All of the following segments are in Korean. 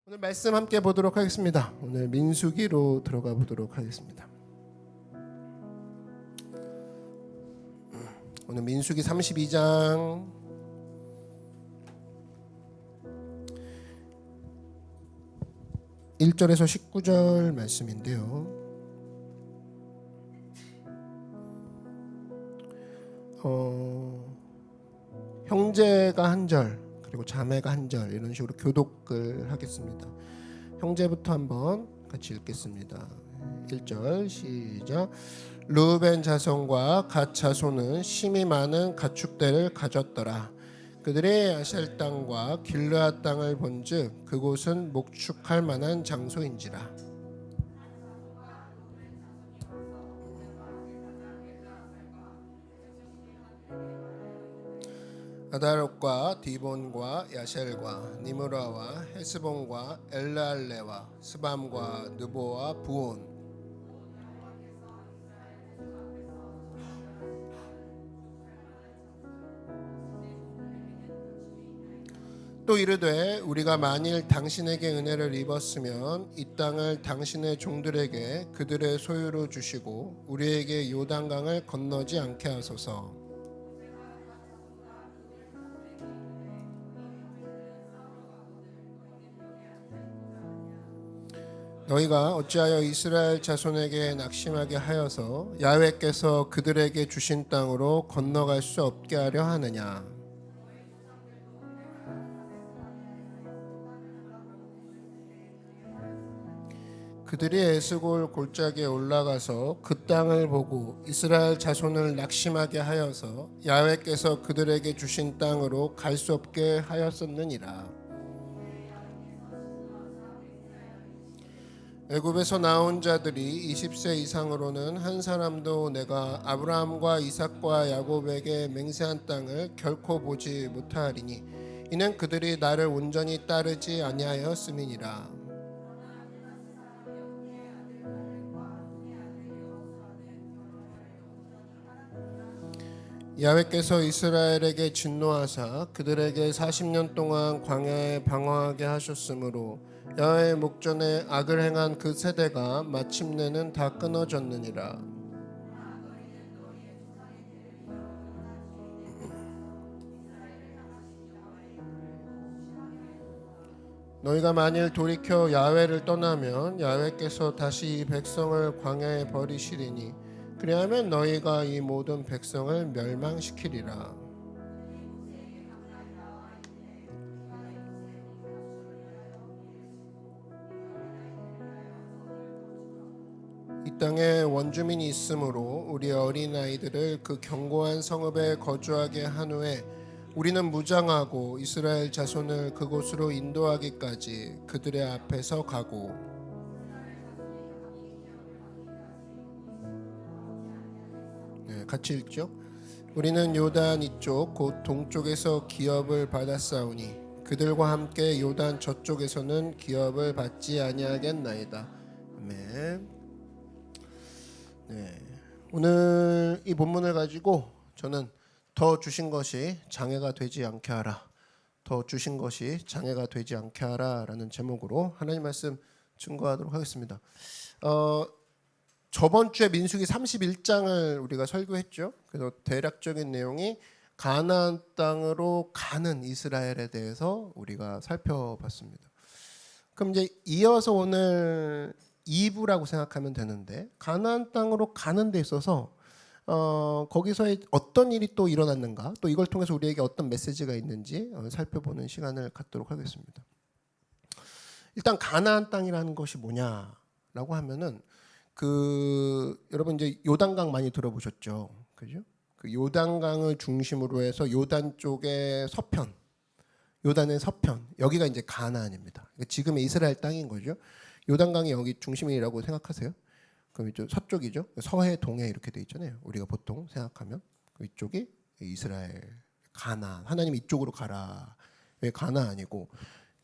오늘 말씀 함께 보도록 하겠습니다. 오늘 민수기로 들어가 보도록 하겠습니다. 오늘 민수기 32장 1절에서 19절 말씀인데요. 형제가 한 절 그리고 자매가 한 절 이런 식으로 교독을 하겠습니다. 형제부터 한번 같이 읽겠습니다. 1절 시작. 르우벤 자손과 갓 자손은 심히 많은 가축대를 가졌더라. 그들의 아셀 땅과 길르앗 땅을 본즉 그곳은 목축할 만한 장소인지라. 아다롯과 디본과 야셀과 니므라와 헤스본과 엘르알레와 스밤과 느보와 부온 또 이르되 우리가 만일 당신에게 은혜를 입었으면 이 땅을 당신의 종들에게 그들의 소유로 주시고 우리에게 요단강을 건너지 않게 하소서. 너희가 어찌하여 이스라엘 자손에게 낙심하게 하여서 야훼께서 그들에게 주신 땅으로 건너갈 수 없게 하려 하느냐. 그들이 에스골 골짜기에 올라가서 그 땅을 보고 이스라엘 자손을 낙심하게 하여서 야훼께서 그들에게 주신 땅으로 갈 수 없게 하였었느니라. 애굽에서 나온 자들이 20세 이상으로는 한 사람도 내가 아브라함과 이삭과 야곱에게 맹세한 땅을 결코 보지 못하리니 이는 그들이 나를 온전히 따르지 아니하였음이니라. 야훼께서 이스라엘에게 진노하사 그들에게 40년 동안 광야에 방황하게 하셨으므로 야훼의 목전에 악을 행한 그 세대가 마침내는 다 끊어졌느니라. 너희가 만일 돌이켜 야훼를 떠나면 야훼께서 다시 이 백성을 광야에 버리시리니 그리하면 너희가 이 모든 백성을 멸망시키리라. 이 땅에 원주민이 있으므로 우리 어린아이들을 그 견고한 성읍에 거주하게 한 후에 우리는 무장하고 이스라엘 자손을 그곳으로 인도하기까지 그들의 앞에서 가고 같이 읽죠. 우리는 요단 이쪽 곧 동쪽에서 기업을 받았사오니 그들과 함께 요단 저쪽에서는 기업을 받지 아니하겠나이다. 아멘. 네, 오늘 이 본문을 가지고 저는 더 주신 것이 장애가 되지 않게 하라, 더 주신 것이 장애가 되지 않게 하라라는 제목으로 하나님 말씀 증거하도록 하겠습니다. 저번 주에 민수기 31장을 우리가 설교했죠. 그래서 대략적인 내용이 가나안 땅으로 가는 이스라엘에 대해서 우리가 살펴봤습니다. 그럼 이제 이어서 오늘 2부라고 생각하면 되는데 가나안 땅으로 가는 데 있어서 거기서 어떤 일이 또 일어났는가, 또 이걸 통해서 우리에게 어떤 메시지가 있는지 살펴보는 시간을 갖도록 하겠습니다. 일단 가나안 땅이라는 것이 뭐냐라고 하면은 여러분 이제 요단강 많이 들어보셨죠, 그죠? 그 요단강을 중심으로 해서 요단 쪽의 서편, 요단의 서편, 여기가 이제 가나안입니다. 그러니까 지금의 이스라엘 땅인 거죠. 요단강이 여기 중심이라고 생각하세요. 그럼 이쪽 서쪽이죠. 서해, 동해 이렇게 돼 있잖아요. 우리가 보통 생각하면 이쪽이 이스라엘, 가나안. 하나님 이쪽으로 가라. 왜 가나안이고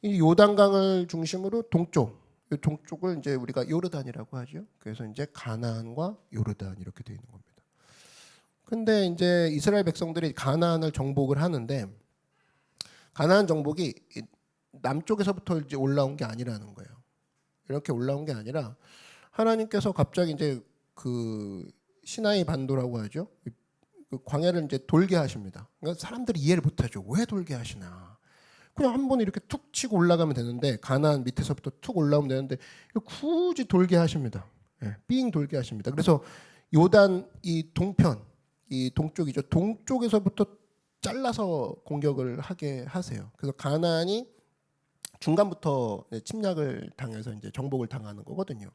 이 요단강을 중심으로 동쪽을 이제 우리가 요르단이라고 하죠. 그래서 이제 가나안과 요르단 이렇게 돼 있는 겁니다. 근데 이제 이스라엘 백성들이 가나안을 정복을 하는데 가나안 정복이 남쪽에서부터 이제 올라온 게 아니라는 거예요. 이렇게 올라온 게 아니라 하나님께서 갑자기 이제 그 시나이 반도라고 하죠. 그 광야를 이제 돌게 하십니다. 그러니까 사람들이 이해를 못하죠. 왜 돌게 하시나? 그냥 한 번 이렇게 툭 치고 올라가면 되는데 가나안 밑에서부터 툭 올라오면 되는데 굳이 돌게 하십니다. 예, 삥 돌게 하십니다. 그래서 요단 이 동편, 이 동쪽이죠. 동쪽에서부터 잘라서 공격을 하게 하세요. 그래서 가나안이 중간부터 침략을 당해서 이제 정복을 당하는 거거든요.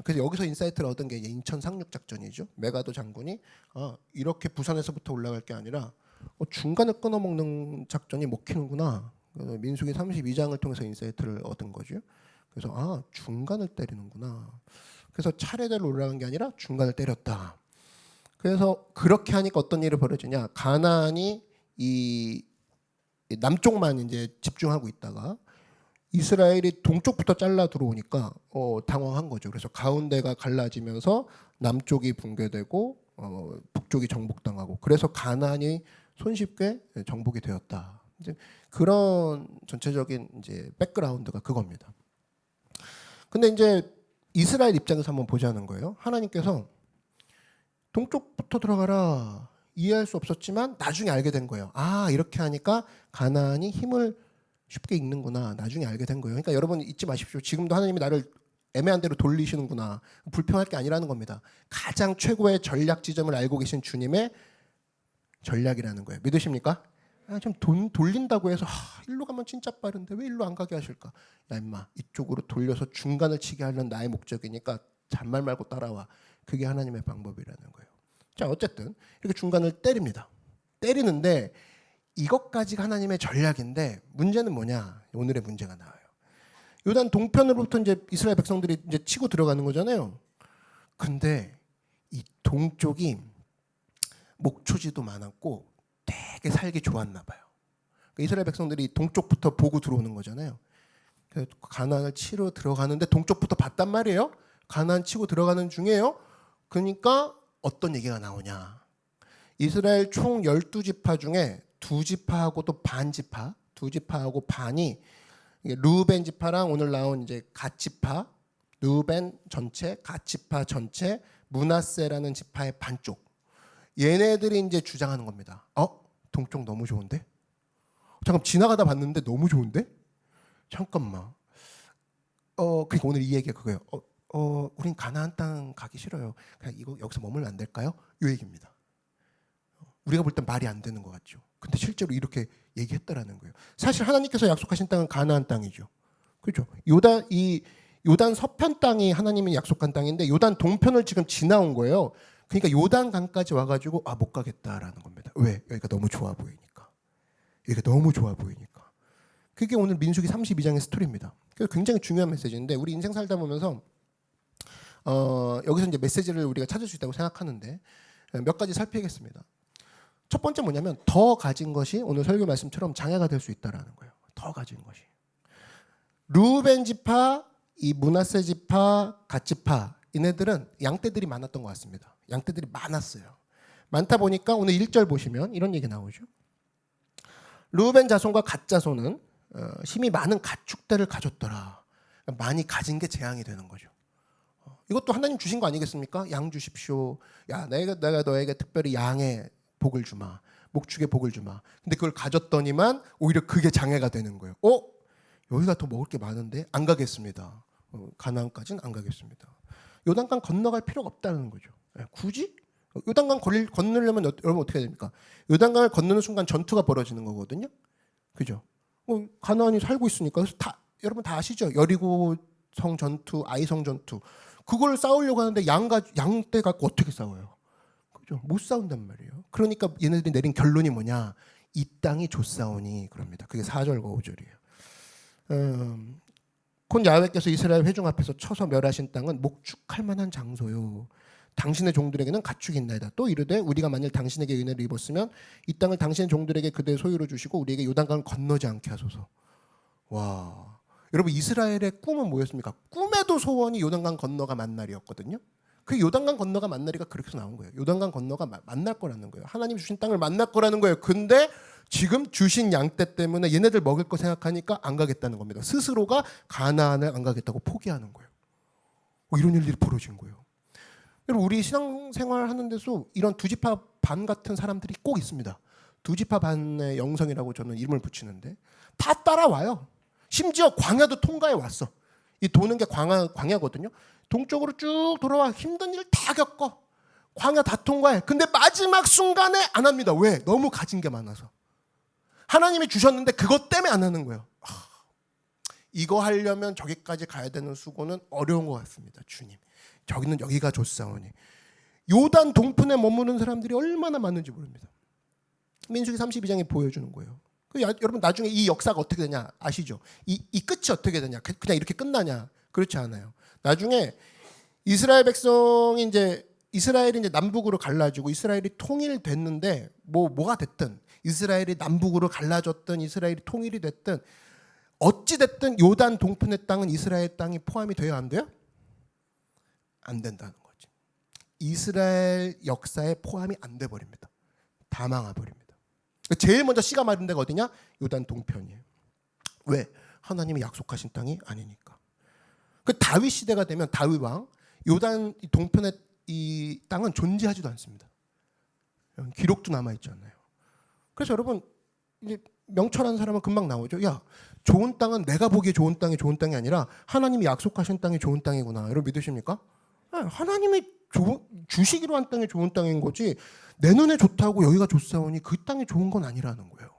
그래서 여기서 인사이트를 얻은 게 인천 상륙 작전이죠. 메가도 장군이 이렇게 부산에서부터 올라갈 게 아니라 중간에 끊어먹는 작전이 먹히는구나. 민수기 32장을 통해서 인사이트를 얻은 거죠. 그래서 중간을 때리는구나. 그래서 차례대로 올라간 게 아니라 중간을 때렸다. 그래서 그렇게 하니까 어떤 일이 벌어지냐? 가나안이 이 남쪽만 이제 집중하고 있다가 이스라엘이 동쪽부터 잘라 들어오니까 당황한 거죠. 그래서 가운데가 갈라지면서 남쪽이 붕괴되고 북쪽이 정복당하고 그래서 가나안이 손쉽게 정복이 되었다. 이제 그런 전체적인 이제 백그라운드가 그겁니다. 근데 이제 이스라엘 입장에서 한번 보자는 거예요. 하나님께서 동쪽부터 들어가라. 이해할 수 없었지만 나중에 알게 된 거예요. 이렇게 하니까 가나안이 힘을 쉽게 읽는구나. 나중에 알게 된 거예요. 그러니까 여러분 잊지 마십시오. 지금도 하나님이 나를 애매한 대로 돌리시는구나. 불평할 게 아니라는 겁니다. 가장 최고의 전략 지점을 알고 계신 주님의 전략이라는 거예요. 믿으십니까? 좀 돌린다고 해서 일로 가면 진짜 빠른데 왜 일로 안 가게 하실까? 야 임마 이쪽으로 돌려서 중간을 치게 하려는 나의 목적이니까 잔말 말고 따라와. 그게 하나님의 방법이라는 거예요. 자 어쨌든 이렇게 중간을 때립니다. 때리는데 이것까지가 하나님의 전략인데 문제는 뭐냐? 오늘의 문제가 나와요. 요단 동편으로부터 이제 이스라엘 백성들이 이제 치고 들어가는 거잖아요. 근데 이 동쪽이 목초지도 많았고 되게 살기 좋았나 봐요. 그러니까 이스라엘 백성들이 동쪽부터 보고 들어오는 거잖아요. 그래서 가나안을 치러 들어가는데 동쪽부터 봤단 말이에요. 가나안 치고 들어가는 중이에요. 그러니까 어떤 얘기가 나오냐? 이스라엘 총 12지파 중에 2지파하고 또 반지파, 2지파하고 반이 르우벤 지파랑 오늘 나온 이제 갓지파, 르우벤 전체, 갓지파 전체, 므낫세라는 지파의 반쪽. 얘네들이 이제 주장하는 겁니다. 동쪽 너무 좋은데? 잠깐 지나가다 봤는데 너무 좋은데? 잠깐만. 그러니까 오늘 이 얘기가 그거예요. 우린 가나안 땅 가기 싫어요. 그냥 이거 여기서 머물면 안 될까요? 이 얘기입니다. 우리가 볼 땐 말이 안 되는 것 같죠. 근데 실제로 이렇게 얘기했다라는 거예요. 사실 하나님께서 약속하신 땅은 가나안 땅이죠. 그렇죠? 요단 서편 땅이 하나님이 약속한 땅인데 요단 동편을 지금 지나온 거예요. 그러니까 요단강까지 와가지고 못 가겠다라는 겁니다. 왜? 여기가 너무 좋아 보이니까. 여기가 너무 좋아 보이니까. 그게 오늘 민수기 32장의 스토리입니다. 그래서 굉장히 중요한 메시지인데 우리 인생 살다 보면서 여기서 이제 메시지를 우리가 찾을 수 있다고 생각하는데 몇 가지 살피겠습니다. 첫 번째 뭐냐면 더 가진 것이 오늘 설교 말씀처럼 장애가 될 수 있다라는 거예요. 더 가진 것이. 르우벤 지파, 이 므낫세 지파, 갓 지파 이네들은 양떼들이 많았던 것 같습니다. 양떼들이 많았어요. 많다 보니까 오늘 1절 보시면 이런 얘기 나오죠. 르우벤 자손과 갓 자손은 힘이 많은 가축대를 가졌더라. 많이 가진 게 재앙이 되는 거죠. 이것도 하나님 주신 거 아니겠습니까? 양 주십시오. 야, 내가 너에게 특별히 양의 복을 주마. 목축의 복을 주마. 근데 그걸 가졌더니만 오히려 그게 장애가 되는 거예요. 여기가 더 먹을 게 많은데 안 가겠습니다. 가나안까지는 안 가겠습니다. 요단강 건너갈 필요가 없다는 거죠. 굳이? 요단강 건너려면 여러분 어떻게 해야 됩니까? 요단강을 건너는 순간 전투가 벌어지는 거거든요. 그죠? 가나안이 살고 있으니까. 그래서 여러분 다 아시죠? 여리고성 전투, 아이성 전투. 그걸 싸우려고 하는데 양떼 갖고 어떻게 싸워요? 그죠? 못 싸운단 말이에요. 그러니까 얘네들이 내린 결론이 뭐냐? 이 땅이 좋사오니 그럽니다. 그게 4절과 5절이에요. 곧 야훼께서 이스라엘 회중 앞에서 쳐서 멸하신 땅은 목축할 만한 장소요. 당신의 종들에게는 가축이 있나이다. 또 이르되 우리가 만일 당신에게 은혜를 입었으면 이 땅을 당신의 종들에게 그대의 소유로 주시고 우리에게 요단강을 건너지 않게 하소서. 와, 여러분 이스라엘의 꿈은 뭐였습니까? 꿈에도 소원이 요단강 건너가 만날이었거든요. 그 요단강 건너가 만날이가 그렇게 나온 거예요. 요단강 건너가 만날 거라는 거예요. 하나님 주신 땅을 만날 거라는 거예요. 근데 지금 주신 양떼 때문에 얘네들 먹을 거 생각하니까 안 가겠다는 겁니다. 스스로가 가나안을 안 가겠다고 포기하는 거예요. 이런 일들이 벌어진 거예요. 여러분, 우리 신앙생활 하는 데서 이런 두 지파 반 같은 사람들이 꼭 있습니다. 두 지파 반의 영성이라고 저는 이름을 붙이는데 다 따라와요. 심지어 광야도 통과해 왔어. 이 도는 게 광야거든요. 동쪽으로 쭉 돌아와 힘든 일 다 겪어. 광야 다 통과해. 근데 마지막 순간에 안 합니다. 왜? 너무 가진 게 많아서. 하나님이 주셨는데 그것 때문에 안 하는 거예요. 이거 하려면 저기까지 가야 되는 수고는 어려운 것 같습니다. 주님, 저기는 여기가 좋사오니. 요단 동편에 머무는 사람들이 얼마나 많은지 모릅니다. 민수기 32장이 보여주는 거예요. 여러분, 나중에 이 역사가 어떻게 되냐 아시죠? 이 끝이 어떻게 되냐? 그냥 이렇게 끝나냐? 그렇지 않아요. 나중에 이스라엘 백성이 이스라엘이 남북으로 갈라지고 이스라엘이 통일됐는데 뭐가 됐든 이스라엘이 남북으로 갈라졌든 이스라엘이 통일이 됐든 어찌 됐든 요단 동편의 땅은 이스라엘 땅이 포함이 돼야 안 돼요? 안 된다는 거지. 이스라엘 역사에 포함이 안 돼 버립니다. 다 망해 버립니다. 제일 먼저 씨가 마른 데가 어디냐? 요단 동편이에요. 왜? 하나님이 약속하신 땅이 아니니까. 그 다윗 시대가 되면 다윗 왕 요단 동편의 이 땅은 존재하지도 않습니다. 기록도 남아 있잖아요. 그래서 여러분, 이제 명철한 사람은 금방 나오죠. 야, 좋은 땅은 내가 보기에 좋은 땅이 아니라 하나님이 약속하신 땅이 좋은 땅이구나. 여러분 믿으십니까? 하나님이 주시기로 한 땅이 좋은 땅인 거지 내 눈에 좋다고 여기가 좋사오니 그 땅이 좋은 건 아니라는 거예요.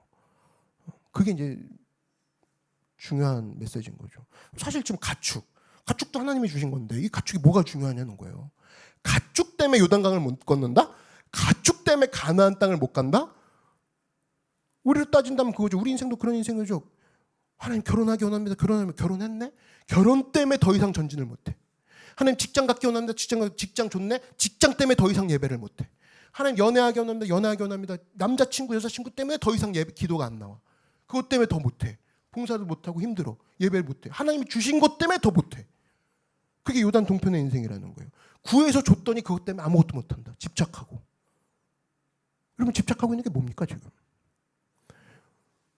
그게 이제 중요한 메시지인 거죠. 사실 지금 가축도 하나님이 주신 건데 이 가축이 뭐가 중요하냐는 거예요. 가축 때문에 요단강을 못 건넌다? 가축 때문에 가나안 땅을 못 간다? 우리로 따진다면 그거죠. 우리 인생도 그런 인생이죠. 하나님 결혼하기 원합니다. 결혼했네? 결혼 때문에 더 이상 전진을 못해. 하나님 직장 갖기 원합니다. 직장 좋네? 직장 때문에 더 이상 예배를 못해. 하나님 연애하기 원합니다. 남자친구, 여자친구 때문에 더 이상 기도가 안 나와. 그것 때문에 더 못해. 봉사도 못하고 힘들어. 예배를 못해. 하나님이 주신 것 때문에 더 못해. 그게 요단 동편의 인생이라는 거예요. 구해서 줬더니 그것 때문에 아무것도 못한다. 집착하고. 여러분, 집착하고 있는 게 뭡니까 지금?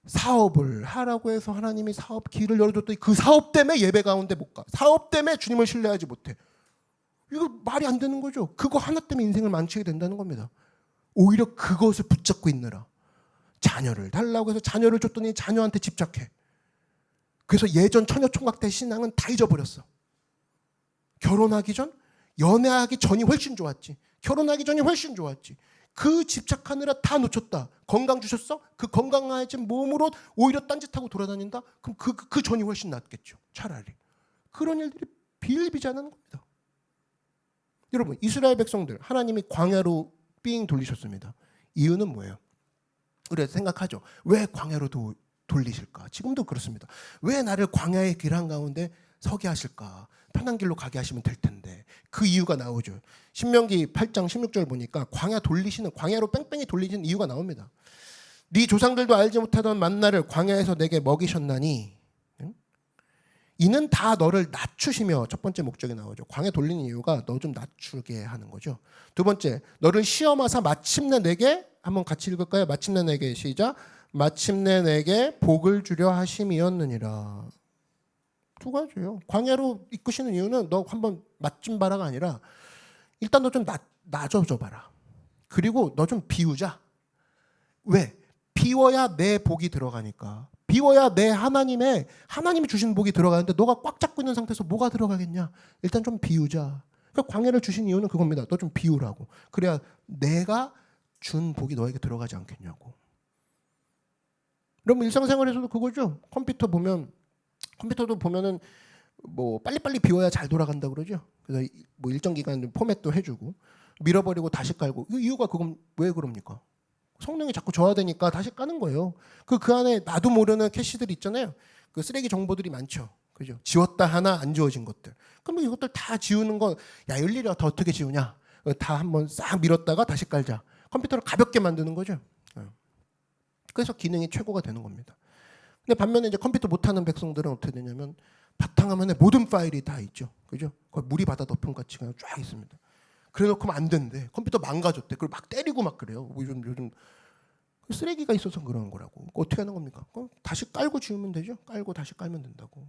사업을 하라고 해서 하나님이 사업 길을 열어줬더니 그 사업 때문에 예배 가운데 못 가. 사업 때문에 주님을 신뢰하지 못해. 이거 말이 안 되는 거죠. 그거 하나 때문에 인생을 망치게 된다는 겁니다. 오히려 그것을 붙잡고 있느라 자녀를 달라고 해서 자녀를 줬더니 자녀한테 집착해. 그래서 예전 처녀총각 때 신앙은 다 잊어버렸어. 결혼하기 전, 연애하기 전이 훨씬 좋았지. 결혼하기 전이 훨씬 좋았지. 그 집착하느라 다 놓쳤다. 건강 주셨어? 그 건강해진 몸으로 오히려 딴짓하고 돌아다닌다? 그럼 그 전이 훨씬 낫겠죠. 차라리. 그런 일들이 비일비재하는 겁니다. 여러분, 이스라엘 백성들 하나님이 광야로 삥 돌리셨습니다. 이유는 뭐예요? 우리가 생각하죠. 왜 광야로 돌리실까? 지금도 그렇습니다. 왜 나를 광야의 길 한가운데 서게 하실까? 편한 길로 가게 하시면 될 텐데. 그 이유가 나오죠. 신명기 8장 16절 보니까 광야로 뺑뺑이 돌리시는 이유가 나옵니다. 네 조상들도 알지 못하던 만나를 광야에서 내게 먹이셨나니 이는 다 너를 낮추시며. 첫 번째 목적이 나오죠. 광야 돌리는 이유가 너 좀 낮추게 하는 거죠. 두 번째, 너를 시험하사 마침내 내게, 한번 같이 읽을까요? 마침내 내게, 시작. 마침내 내게 복을 주려 하심이었느니라. 두 가지예요. 광야로 이끄시는 이유는 너 한번 맛 좀 봐라가 아니라 일단 너 좀 낮아져 봐라. 그리고 너 좀 비우자. 왜? 비워야 내 복이 들어가니까. 비워야 내 하나님이 주신 복이 들어가는데 너가 꽉 잡고 있는 상태에서 뭐가 들어가겠냐? 일단 좀 비우자. 그러니까 광야를 주신 이유는 그겁니다. 너 좀 비우라고. 그래야 내가 준 복이 너에게 들어가지 않겠냐고. 여러분, 일상생활에서도 그거죠. 컴퓨터도 보면은 뭐 빨리빨리 비워야 잘 돌아간다 그러죠. 그래서 뭐 일정 기간 포맷도 해주고 밀어버리고 다시 깔고. 이유가 그건 왜 그럽니까? 성능이 자꾸 저하되니까 다시 까는 거예요. 그 안에 나도 모르는 캐시들이 있잖아요. 그 쓰레기 정보들이 많죠. 그죠? 지웠다 하나 안 지워진 것들. 그럼 이것들 다 지우는 거, 야, 일일이 다 어떻게 지우냐? 다 한번 싹 밀었다가 다시 깔자. 컴퓨터를 가볍게 만드는 거죠. 그래서 기능이 최고가 되는 겁니다. 근데 반면에 이제 컴퓨터 못하는 백성들은 어떻게 되냐면 바탕화면에 모든 파일이 다 있죠. 그죠? 거의 물이 받아 덮은 같이 그냥 쫙 있습니다. 그래 놓고 하면 안 된대. 컴퓨터 망가졌대. 그걸 막 때리고 막 그래요. 요즘 쓰레기가 있어서 그러는 거라고. 어떻게 하는 겁니까? 다시 깔고 지우면 되죠. 깔고 다시 깔면 된다고.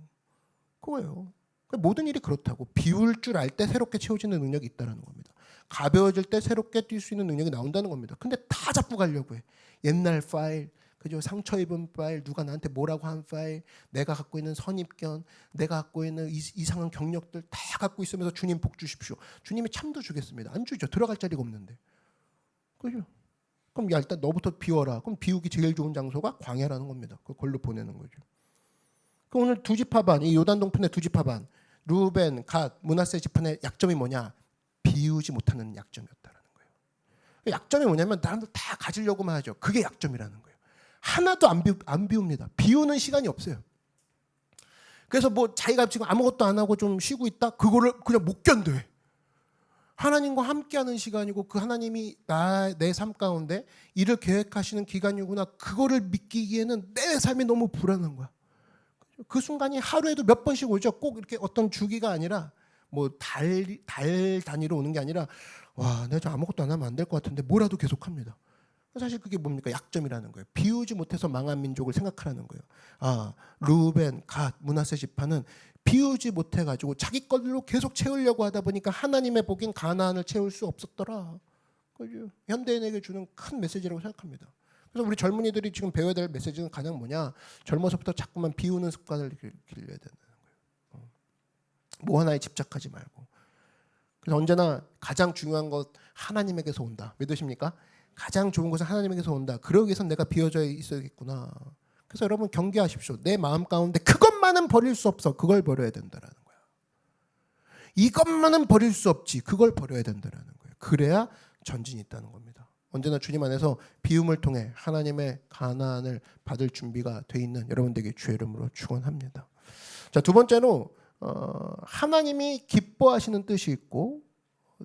그거예요. 모든 일이 그렇다고. 비울 줄 알 때 새롭게 채워지는 능력이 있다는 겁니다. 가벼워질 때 새롭게 뛸 수 있는 능력이 나온다는 겁니다. 근데 다 잡고 가려고 해. 옛날 파일, 그죠? 상처 입은 파일, 누가 나한테 뭐라고 한 파일, 내가 갖고 있는 선입견, 내가 갖고 있는 이상한 경력들 다 갖고 있으면서 주님 복 주십시오. 주님이 참도 주겠습니다. 안 주죠. 들어갈 자리가 없는데. 그죠? 그럼 야, 일단 너부터 비워라. 그럼 비우기 제일 좋은 장소가 광야라는 겁니다. 그걸로 보내는 거죠. 그 오늘 두 지파반, 이 요단 동편의 두 지파반, 루벤, 갓, 므낫세 지파의 약점이 뭐냐? 비우지 못하는 약점이었다라는 거예요. 약점이 뭐냐면 사람들 다 가지려고만 하죠. 그게 약점이라는 거예요. 하나도 안 비웁니다. 비우는 시간이 없어요. 그래서 뭐 자기가 지금 아무것도 안 하고 좀 쉬고 있다? 그거를 그냥 못 견뎌해. 하나님과 함께하는 시간이고 그 하나님이 내 삶 가운데 일을 계획하시는 기간이구나. 그거를 믿기기에는 내 삶이 너무 불안한 거야. 그 순간이 하루에도 몇 번씩 오죠. 꼭 이렇게 어떤 주기가 아니라 뭐 달 단위로 오는 게 아니라 와, 내가 좀 아무것도 안 하면 안 될 것 같은데 뭐라도 계속합니다. 사실 그게 뭡니까? 약점이라는 거예요. 비우지 못해서 망한 민족을 생각하라는 거예요. 아, 루벤, 갓, 므낫세 지파는 비우지 못해가지고 자기 걸로 계속 채우려고 하다 보니까 하나님의 복인 가나안을 채울 수 없었더라. 그죠? 현대인에게 주는 큰 메시지라고 생각합니다. 그래서 우리 젊은이들이 지금 배워야 될 메시지는 가장 뭐냐? 젊어서부터 자꾸만 비우는 습관을 길러야 된다는 거예요. 뭐 하나에 집착하지 말고. 그래서 언제나 가장 중요한 것 하나님에게서 온다. 믿으십니까? 가장 좋은 것은 하나님에게서 온다. 그러기 위해서 내가 비워져 있어야겠구나. 그래서 여러분 경계하십시오. 내 마음 가운데 그것만은 버릴 수 없어. 그걸 버려야 된다라는 거야. 이것만은 버릴 수 없지. 그걸 버려야 된다라는 거예요. 그래야 전진이 있다는 겁니다. 언제나 주님 안에서 비움을 통해 하나님의 가나안을 받을 준비가 돼 있는 여러분들에게 주의 이름으로 축원합니다. 자, 두 번째로 하나님이 기뻐하시는 뜻이 있고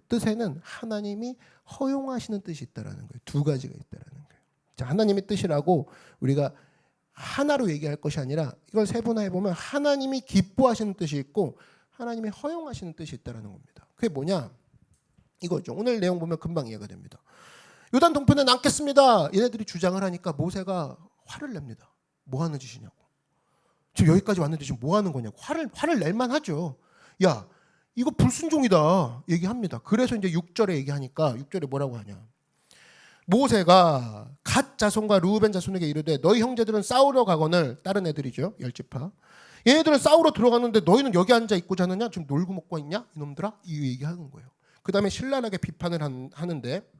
뜻에는 하나님이 허용하시는 뜻이 있다라는 거예요. 두 가지가 있다라는 거예요. 자, 하나님의 뜻이라고 우리가 하나로 얘기할 것이 아니라 이걸 세분화해 보면 하나님이 기뻐하시는 뜻이 있고 하나님이 허용하시는 뜻이 있다라는 겁니다. 그게 뭐냐? 이거죠. 오늘 내용 보면 금방 이해가 됩니다. 요단 동편에 남겠습니다. 얘네들이 주장을 하니까 모세가 화를 냅니다. 뭐 하는 짓이냐고. 지금 여기까지 왔는데 지금 뭐 하는 거냐고. 화를 낼만 하죠. 야, 이거 불순종이다 얘기합니다. 그래서 이제 6절에 얘기하니까 6절에 뭐라고 하냐. 모세가 갓 자손과 루벤 자손에게 이르되 너희 형제들은 싸우러 가거늘, 다른 애들이죠. 10지파. 얘네들은 싸우러 들어가는데 너희는 여기 앉아 있고 자느냐? 지금 놀고 먹고 있냐? 이놈들아? 이 얘기하는 거예요. 그 다음에 신랄하게 비판을 하는데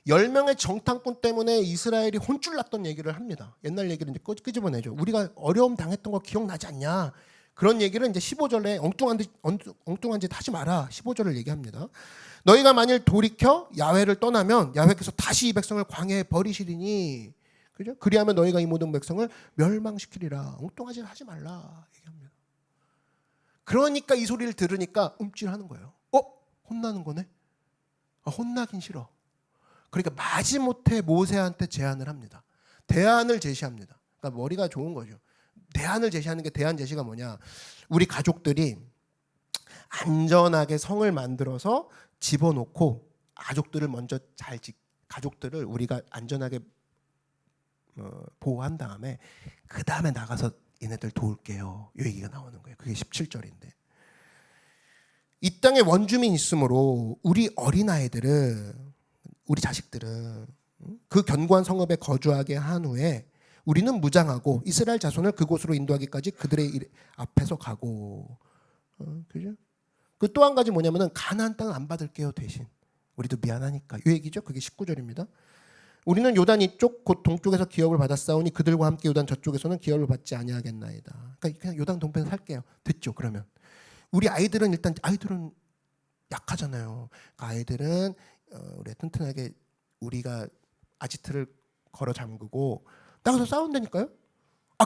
10명의 정탐꾼 때문에 이스라엘이 혼쭐 났던 얘기를 합니다. 옛날 얘기를 이제 끄집어내죠. 우리가 어려움 당했던 거 기억나지 않냐? 그런 얘기를 이제 15절에 엉뚱한 짓 하지 마라. 15절을 얘기합니다. 너희가 만일 돌이켜 야훼를 떠나면 야훼께서 다시 이 백성을 광야에 버리시리니, 그죠? 그리하면 너희가 이 모든 백성을 멸망시키리라. 엉뚱한 짓 하지 말라 얘기합니다. 그러니까 이 소리를 들으니까 움찔하는 거예요. 혼나는 거네. 혼나긴 싫어. 그러니까 마지못해 모세한테 제안을 합니다. 대안을 제시합니다. 그러니까 머리가 좋은 거죠. 대안을 제시하는 게, 대안 제시가 뭐냐? 우리 가족들이 안전하게 성을 만들어서 집어넣고 가족들을 먼저 가족들을 우리가 안전하게 보호한 다음에 그 다음에 나가서 얘네들 도울게요. 이 얘기가 나오는 거예요. 그게 17절인데. 이 땅에 원주민 있으므로 우리 어린아이들은, 우리 자식들은 그 견고한 성읍에 거주하게 한 후에 우리는 무장하고 이스라엘 자손을 그곳으로 인도하기까지 그들의 앞에서 가고, 그죠? 그 또 한 가지 뭐냐면은 가나안 땅을 안 받을게요. 대신 우리도 미안하니까 이 얘기죠. 그게 19절입니다. 우리는 요단 이쪽 곧 동쪽에서 기업을 받았사오니 그들과 함께 요단 저쪽에서는 기업을 받지 아니하겠나이다. 그러니까 그냥 요단 동편에 살게요. 됐죠? 그러면 우리 아이들은 일단 아이들은 약하잖아요. 아이들은 우리 튼튼하게 우리가 아지트를 걸어 잠그고 나가서 싸운다니까요.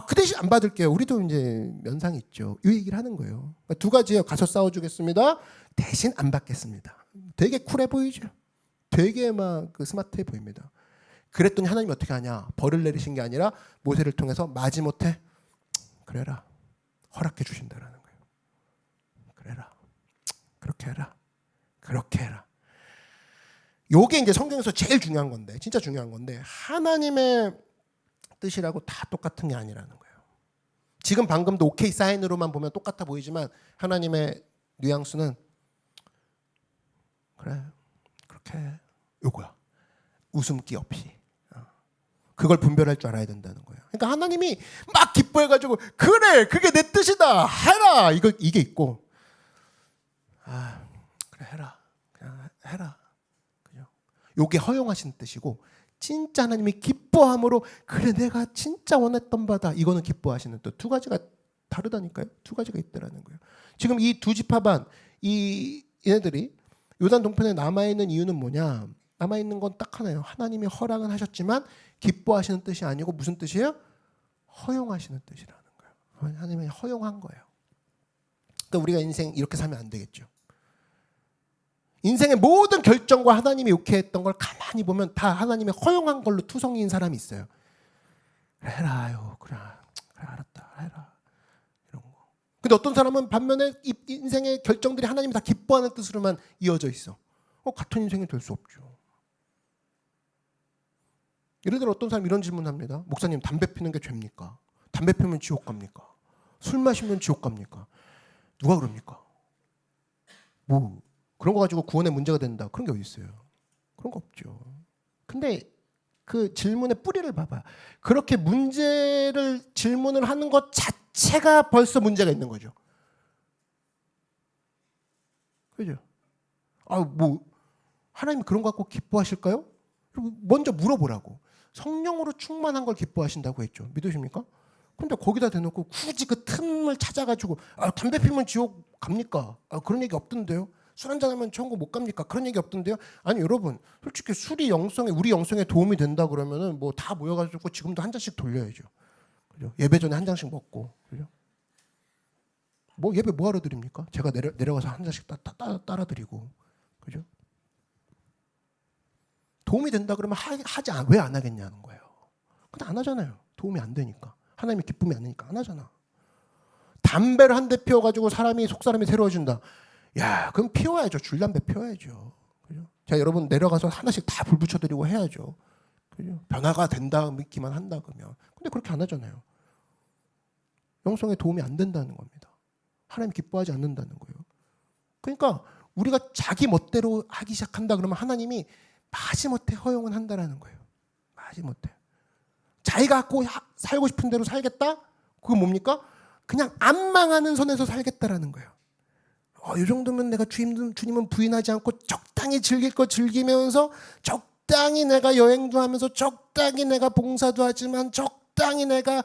그 대신 안 받을게요. 우리도 이제 면상이 있죠. 이 얘기를 하는 거예요. 그러니까 두 가지예요. 가서 싸워주겠습니다. 대신 안 받겠습니다. 되게 쿨해 보이죠. 되게 막 그 스마트해 보입니다. 그랬더니 하나님이 어떻게 하냐? 벌을 내리신 게 아니라 모세를 통해서 마지못해 그래라, 허락해 주신다라는 거예요. 그래라, 그렇게 해라, 그렇게 해라. 요게 이제 성경에서 제일 중요한 건데, 진짜 중요한 건데, 하나님의 뜻이라고 다 똑같은 게 아니라는 거예요. 지금 방금도 오케이 사인으로만 보면 똑같아 보이지만 하나님의 뉘앙스는 그래 그렇게 해. 요거야. 웃음기 없이. 그걸 분별할 줄 알아야 된다는 거예요. 그러니까 하나님이 막 기뻐해가지고 그래 그게 내 뜻이다 해라 이게 있고, 그래 해라 그냥 해라. 그죠? 요게 허용하시는 뜻이고, 진짜 하나님이 기뻐함으로 그래 내가 진짜 원했던 바다, 이거는 기뻐하시는 뜻. 두 가지가 다르다니까요. 두 가지가 있다라는 거예요. 지금 이 두 지파반 얘네들이 요단 동편에 남아있는 이유는 뭐냐? 남아있는 건 딱 하나예요. 하나님이 허락은 하셨지만 기뻐하시는 뜻이 아니고 무슨 뜻이에요? 허용하시는 뜻이라는 거예요. 하나님이 허용한 거예요. 그러니까 우리가 인생 이렇게 살면 안 되겠죠. 인생의 모든 결정과 하나님이 욕해했던 걸 가만히 보면 다 하나님이 허용한 걸로 투성이인 사람이 있어요. 그래 해라요. 그래 알았다 해라. 이런 거. 근데 어떤 사람은 반면에 인생의 결정들이 하나님이 다 기뻐하는 뜻으로만 이어져 있어. 같은 인생이 될 수 없죠. 예를 들어 어떤 사람이 이런 질문합니다. 목사님, 담배 피는 게 죄입니까? 담배 피우면 지옥 갑니까? 술 마시면 지옥 갑니까? 누가 그럽니까? 뭐 그런 거 가지고 구원에 문제가 된다, 그런 게 어디 있어요? 그런 거 없죠. 근데 그 질문의 뿌리를 봐봐. 그렇게 질문을 하는 것 자체가 벌써 문제가 있는 거죠. 그죠? 뭐 하나님이 그런 거 갖고 기뻐하실까요? 먼저 물어보라고. 성령으로 충만한 걸 기뻐하신다고 했죠. 믿으십니까? 근데 거기다 대놓고 굳이 그 틈을 찾아가지고 담배 피면 지옥 갑니까? 그런 얘기 없던데요. 술 한잔하면 천국 못 갑니까? 그런 얘기 없던데요. 아니 여러분, 솔직히 술이 우리 영성에 도움이 된다 그러면은 뭐 다 모여가지고 지금도 한 잔씩 돌려야죠. 그죠? 예배 전에 한 잔씩 먹고, 그죠? 뭐 예배 뭐하러 드립니까? 제가 내려가서 한 잔씩 따라 드리고, 그죠? 도움이 된다 그러면 왜 안 하겠냐는 거예요. 근데 안 하잖아요. 도움이 안 되니까. 하나님의 기쁨이 안 되니까 안 하잖아. 담배를 한 대 피워가지고 속사람이 새로워진다. 야, 그럼 피워야죠. 줄담배 피워야죠. 그죠? 자, 여러분 내려가서 하나씩 다 불 붙여드리고 해야죠. 그죠? 변화가 된다 믿기만 한다 그러면. 근데 그렇게 안 하잖아요. 영성에 도움이 안 된다는 겁니다. 하나님 기뻐하지 않는다는 거예요. 그러니까 우리가 자기 멋대로 하기 시작한다 그러면 하나님이 마지못해 허용은 한다라는 거예요. 마지못해. 자기가 갖고 살고 싶은 대로 살겠다? 그건 뭡니까? 그냥 안 망하는 선에서 살겠다라는 거예요. 이 정도면 내가 주님은 부인하지 않고 적당히 즐길 거 즐기면서, 적당히 내가 여행도 하면서, 적당히 내가 봉사도 하지만 적당히 내가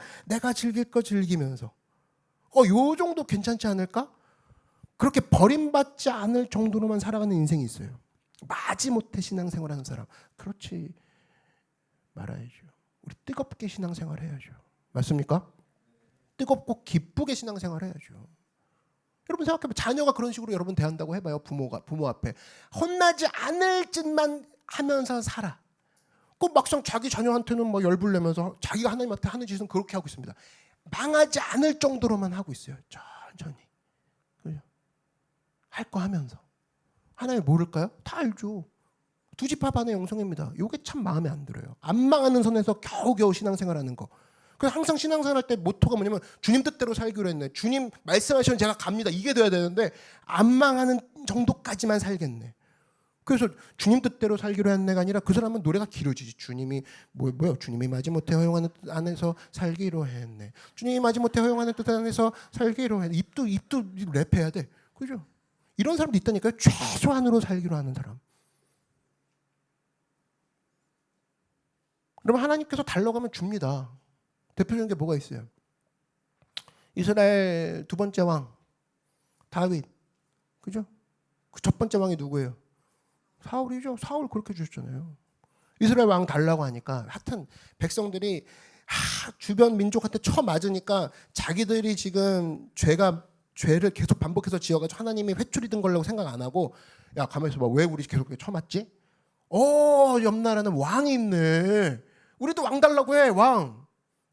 즐길 거 즐기면서, 요 정도 괜찮지 않을까? 그렇게 버림받지 않을 정도로만 살아가는 인생이 있어요. 마지못해 신앙생활하는 사람, 그렇지 말아야죠. 우리 뜨겁게 신앙생활 해야죠. 맞습니까? 뜨겁고 기쁘게 신앙생활 해야죠. 여러분 생각해보면 자녀가 그런 식으로 여러분 대한다고 해봐요. 부모 앞에 혼나지 않을 짓만 하면서 살아. 그 막상 자기 자녀한테는 뭐 열불 내면서 자기가 하나님한테 하는 짓은 그렇게 하고 있습니다. 망하지 않을 정도로만 하고 있어요. 천천히. 할 거 하면서. 하나님 모를까요? 다 알죠. 두 지파 반의 영성입니다. 이게 참 마음에 안 들어요. 안 망하는 선에서 겨우겨우 신앙생활하는 거. 그래서 항상 신앙생활할 때 모토가 뭐냐면 주님 뜻대로 살기로 했네. 주님 말씀하시면 제가 갑니다. 이게 돼야 되는데 안 망하는 정도까지만 살겠네. 그래서 주님 뜻대로 살기로 했네가 아니라 그 사람은 노래가 길어지지. 주님이 뭐요? 주님이 마지못해 허용하는 뜻 안에서 살기로 했네. 주님이 마지못해 허용하는 뜻 안에서 살기로 했네. 입도 랩해야 돼. 그죠? 이런 사람도 있다니까요. 최소한으로 살기로 하는 사람. 그러면 하나님께서 달라고 하면 줍니다. 대표적인 게 뭐가 있어요? 이스라엘 두 번째 왕 다윗, 그죠? 그 첫 번째 왕이 누구예요? 사울이죠. 사울 그렇게 주셨잖아요. 이스라엘 왕 달라고 하니까 하여튼 백성들이 주변 민족한테 쳐맞으니까 자기들이 지금 죄를 계속 반복해서 지어가지고 하나님이 회초리 든 걸라고 생각 안 하고, 야 가만히 있어봐. 왜 우리 계속 쳐맞지? 옆 나라는 왕이 있네. 우리도 왕 달라고 해. 왕.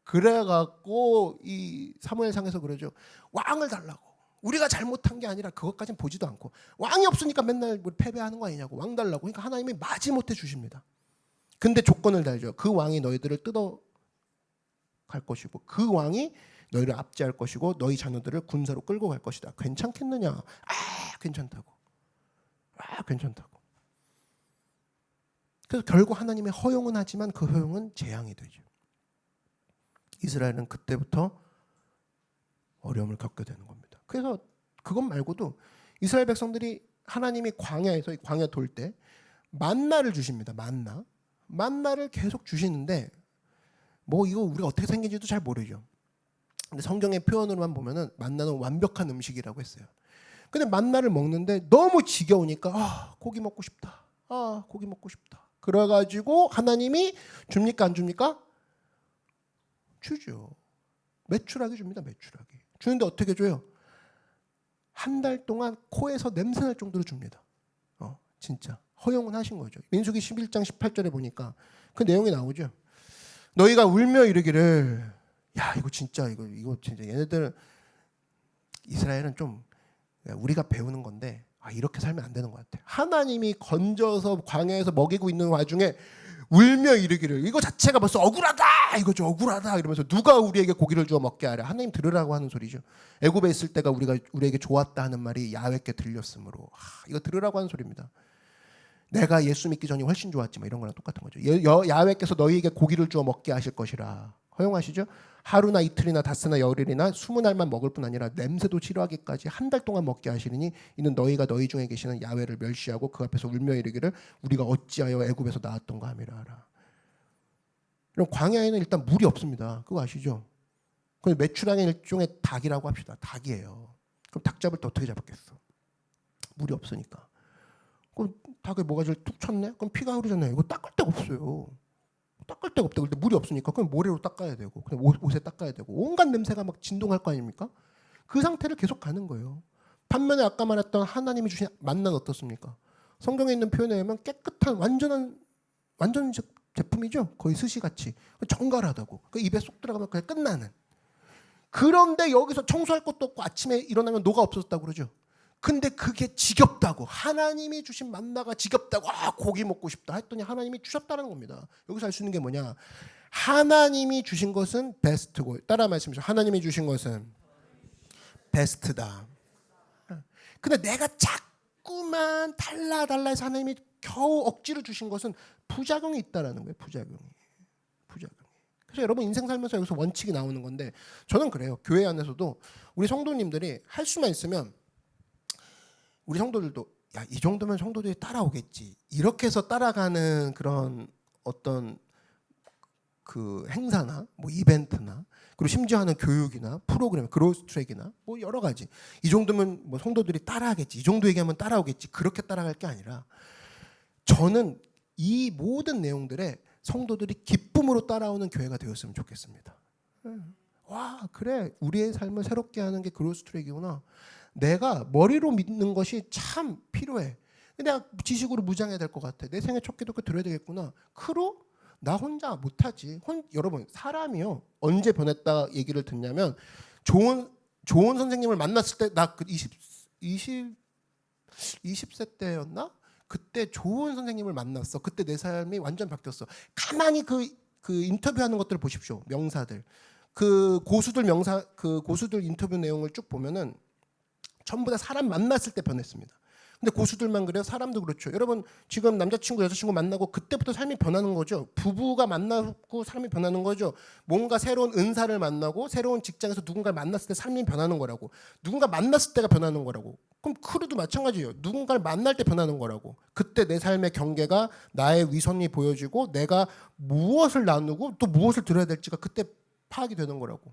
그래갖고 이 사무엘상에서 그러죠. 왕을 달라고. 우리가 잘못한 게 아니라 그것까지는 보지도 않고 왕이 없으니까 맨날 패배하는 거 아니냐고 왕 달라고. 그러니까 하나님이 마지못해 주십니다. 근데 조건을 달죠. 그 왕이 너희들을 뜯어 갈 것이고 그 왕이 너희를 압제할 것이고 너희 자녀들을 군사로 끌고 갈 것이다. 괜찮겠느냐? 괜찮다고. 괜찮다고. 그래서 결국 하나님의 허용은 하지만 그 허용은 재앙이 되죠. 이스라엘은 그때부터 어려움을 겪게 되는 겁니다. 그래서 그것 말고도 이스라엘 백성들이 하나님이 광야에서 광야 돌 때 만나를 주십니다. 만나를 계속 주시는데 뭐 이거 우리가 어떻게 생긴지도 잘 모르죠. 근데 성경의 표현으로만 보면은 만나는 완벽한 음식이라고 했어요. 근데 만나를 먹는데 너무 지겨우니까 고기 먹고 싶다. 고기 먹고 싶다. 그래가지고 하나님이 줍니까 안 줍니까? 주죠. 메추라기 줍니다. 메추라기. 주는데 어떻게 줘요? 한 달 동안 코에서 냄새날 정도로 줍니다. 진짜 허용은 하신 거죠. 민수기 11장 18절에 보니까 그 내용이 나오죠. 너희가 울며 이르기를 이거 진짜 얘네들 이스라엘은 좀 우리가 배우는 건데 이렇게 살면 안 되는 것 같아. 하나님이 건져서 광야에서 먹이고 있는 와중에 울며 이르기를 이거 자체가 벌써 억울하다 이거죠. 억울하다 이러면서 누가 우리에게 고기를 주어 먹게 하랴. 하나님 들으라고 하는 소리죠. 애굽에 있을 때가 우리에게 좋았다 하는 말이 야훼께 들렸으므로 이거 들으라고 하는 소리입니다. 내가 예수 믿기 전이 훨씬 좋았지만 이런 거랑 똑같은 거죠. 야훼께서 너희에게 고기를 주어 먹게 하실 것이라. 허용하시죠? 하루나 이틀이나 닷새나 열흘이나 20날만 먹을 뿐 아니라 냄새도 싫어하기까지 한 달 동안 먹게 하시리니 이는 너희가 너희 중에 계시는 야훼를 멸시하고 그 앞에서 울며 이르기를 우리가 어찌하여 애굽에서 나왔던가 함이라 하라. 그럼 광야에는 일단 물이 없습니다. 그거 아시죠? 그 메추라기는 일종의 닭이라고 합시다. 닭이에요. 그럼 닭 잡을 때 어떻게 잡았겠어? 물이 없으니까. 그럼 닭에 모가지를 툭 쳤네? 그럼 피가 흐르잖아요. 이거 닦을 데가 없어요. 닦을 데가 없다. 근데 물이 없으니까 그럼 모래로 닦아야 되고 그냥 옷에 닦아야 되고 온갖 냄새가 막 진동할 거 아닙니까? 그 상태를 계속 가는 거예요. 반면에 아까 말했던 하나님이 주신 만나는 어떻습니까? 성경에 있는 표현에 의하면 깨끗한 완전 제품이죠. 거의 스시같이 정갈하다고. 그 입에 쏙 들어가면 그냥 끝나는. 그런데 여기서 청소할 것도 없고 아침에 일어나면 노가 없어졌다고 그러죠. 근데 그게 지겹다고. 하나님이 주신 만나가 지겹다고. 고기 먹고 싶다 했더니 하나님이 주셨다는 겁니다. 여기서 알 수 있는 게 뭐냐? 하나님이 주신 것은 베스트고, 따라 말씀하시죠. 하나님이 주신 것은 베스트다. 근데 내가 자꾸만 달라 해서 하나님이 겨우 억지로 주신 것은 부작용이 있다라는 거예요. 부작용이. 그래서 여러분 인생 살면서 여기서 원칙이 나오는 건데, 저는 그래요. 교회 안에서도 우리 성도님들이 할 수만 있으면 우리 성도들도 이 정도면 성도들이 따라오겠지. 이렇게 해서 따라가는 그런 어떤 그 행사나 뭐 이벤트나 그리고 심지어 하는 교육이나 프로그램, 그로스 트랙이나 뭐 여러 가지. 이 정도면 뭐 성도들이 따라하겠지. 이 정도 얘기하면 따라오겠지. 그렇게 따라갈 게 아니라 저는 이 모든 내용들에 성도들이 기쁨으로 따라오는 교회가 되었으면 좋겠습니다. 와, 그래. 우리의 삶을 새롭게 하는 게 그로스 트랙이구나. 내가 머리로 믿는 것이 참 필요해. 내가 지식으로 무장해야 될 것 같아. 내 생애 첫 기도 들어야 되겠구나. 크로? 나 혼자 못하지. 여러분 사람이요. 언제 변했다 얘기를 듣냐면 좋은 선생님을 만났을 때 나 그 20세 때였나? 그때 좋은 선생님을 만났어. 그때 내 삶이 완전 바뀌었어. 가만히 그 인터뷰하는 것들을 보십시오. 명사들. 그 고수들 인터뷰 내용을 쭉 보면은 전부 다 사람 만났을 때 변했습니다. 근데 고수들만 그래요? 사람도 그렇죠. 여러분 지금 남자친구 여자친구 만나고 그때부터 삶이 변하는 거죠. 부부가 만나고 삶이 변하는 거죠. 뭔가 새로운 은사를 만나고 새로운 직장에서 누군가를 만났을 때 삶이 변하는 거라고. 누군가 만났을 때가 변하는 거라고. 그럼 크루도 마찬가지예요. 누군가를 만날 때 변하는 거라고. 그때 내 삶의 경계가 나의 위선이 보여지고 내가 무엇을 나누고 또 무엇을 들어야 될지가 그때 파악이 되는 거라고.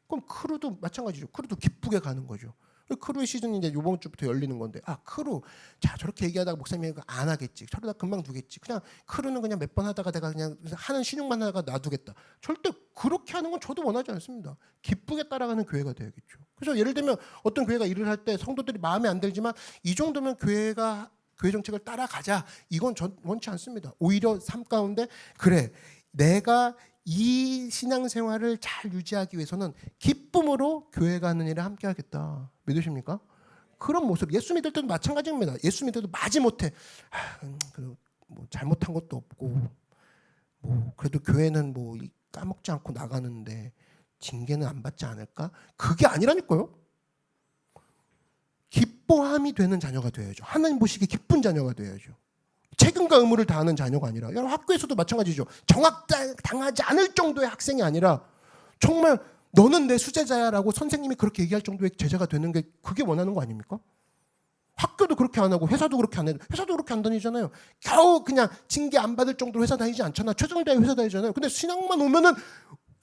그럼 크루도 마찬가지죠. 크루도 기쁘게 가는 거죠. 크루의 시즌이 이제 이번 주부터 열리는 건데, 크루, 자 저렇게 얘기하다가 목사님이 안 하겠지, 저러다 금방 두겠지, 그냥 크루는 그냥 몇 번 하다가 내가 그냥 하는 신용만 하다가 놔두겠다. 절대 그렇게 하는 건 저도 원하지 않습니다. 기쁘게 따라가는 교회가 되야겠죠. 그래서 예를 들면 어떤 교회가 일을 할 때 성도들이 마음에 안 들지만 이 정도면 교회 정책을 따라가자, 이건 전 원치 않습니다. 오히려 삶 가운데 그래, 내가 이 신앙생활을 잘 유지하기 위해서는 기쁨으로 교회 가는 일에 함께 하겠다. 믿으십니까? 그런 모습. 예수 믿을 때도 마찬가지입니다. 예수 믿을 때도 마지못해 뭐 잘못한 것도 없고 뭐 그래도 교회는 뭐 까먹지 않고 나가는데 징계는 안 받지 않을까? 그게 아니라니까요. 기뻐함이 되는 자녀가 되어야죠. 하나님 보시기에 기쁜 자녀가 되어야죠. 책임과 의무를 다하는 자녀가 아니라, 여러분 학교에서도 마찬가지죠. 정학당하지 않을 정도의 학생이 아니라 정말 너는 내 수제자야라고 선생님이 그렇게 얘기할 정도의 제자가 되는 게 그게 원하는 거 아닙니까? 학교도 그렇게 안 하고 회사도 그렇게 안 해도, 회사도 그렇게 안 다니잖아요. 겨우 그냥 징계 안 받을 정도로 회사 다니지 않잖아. 최선을 다해 회사 다니잖아요. 근데 신앙만 오면은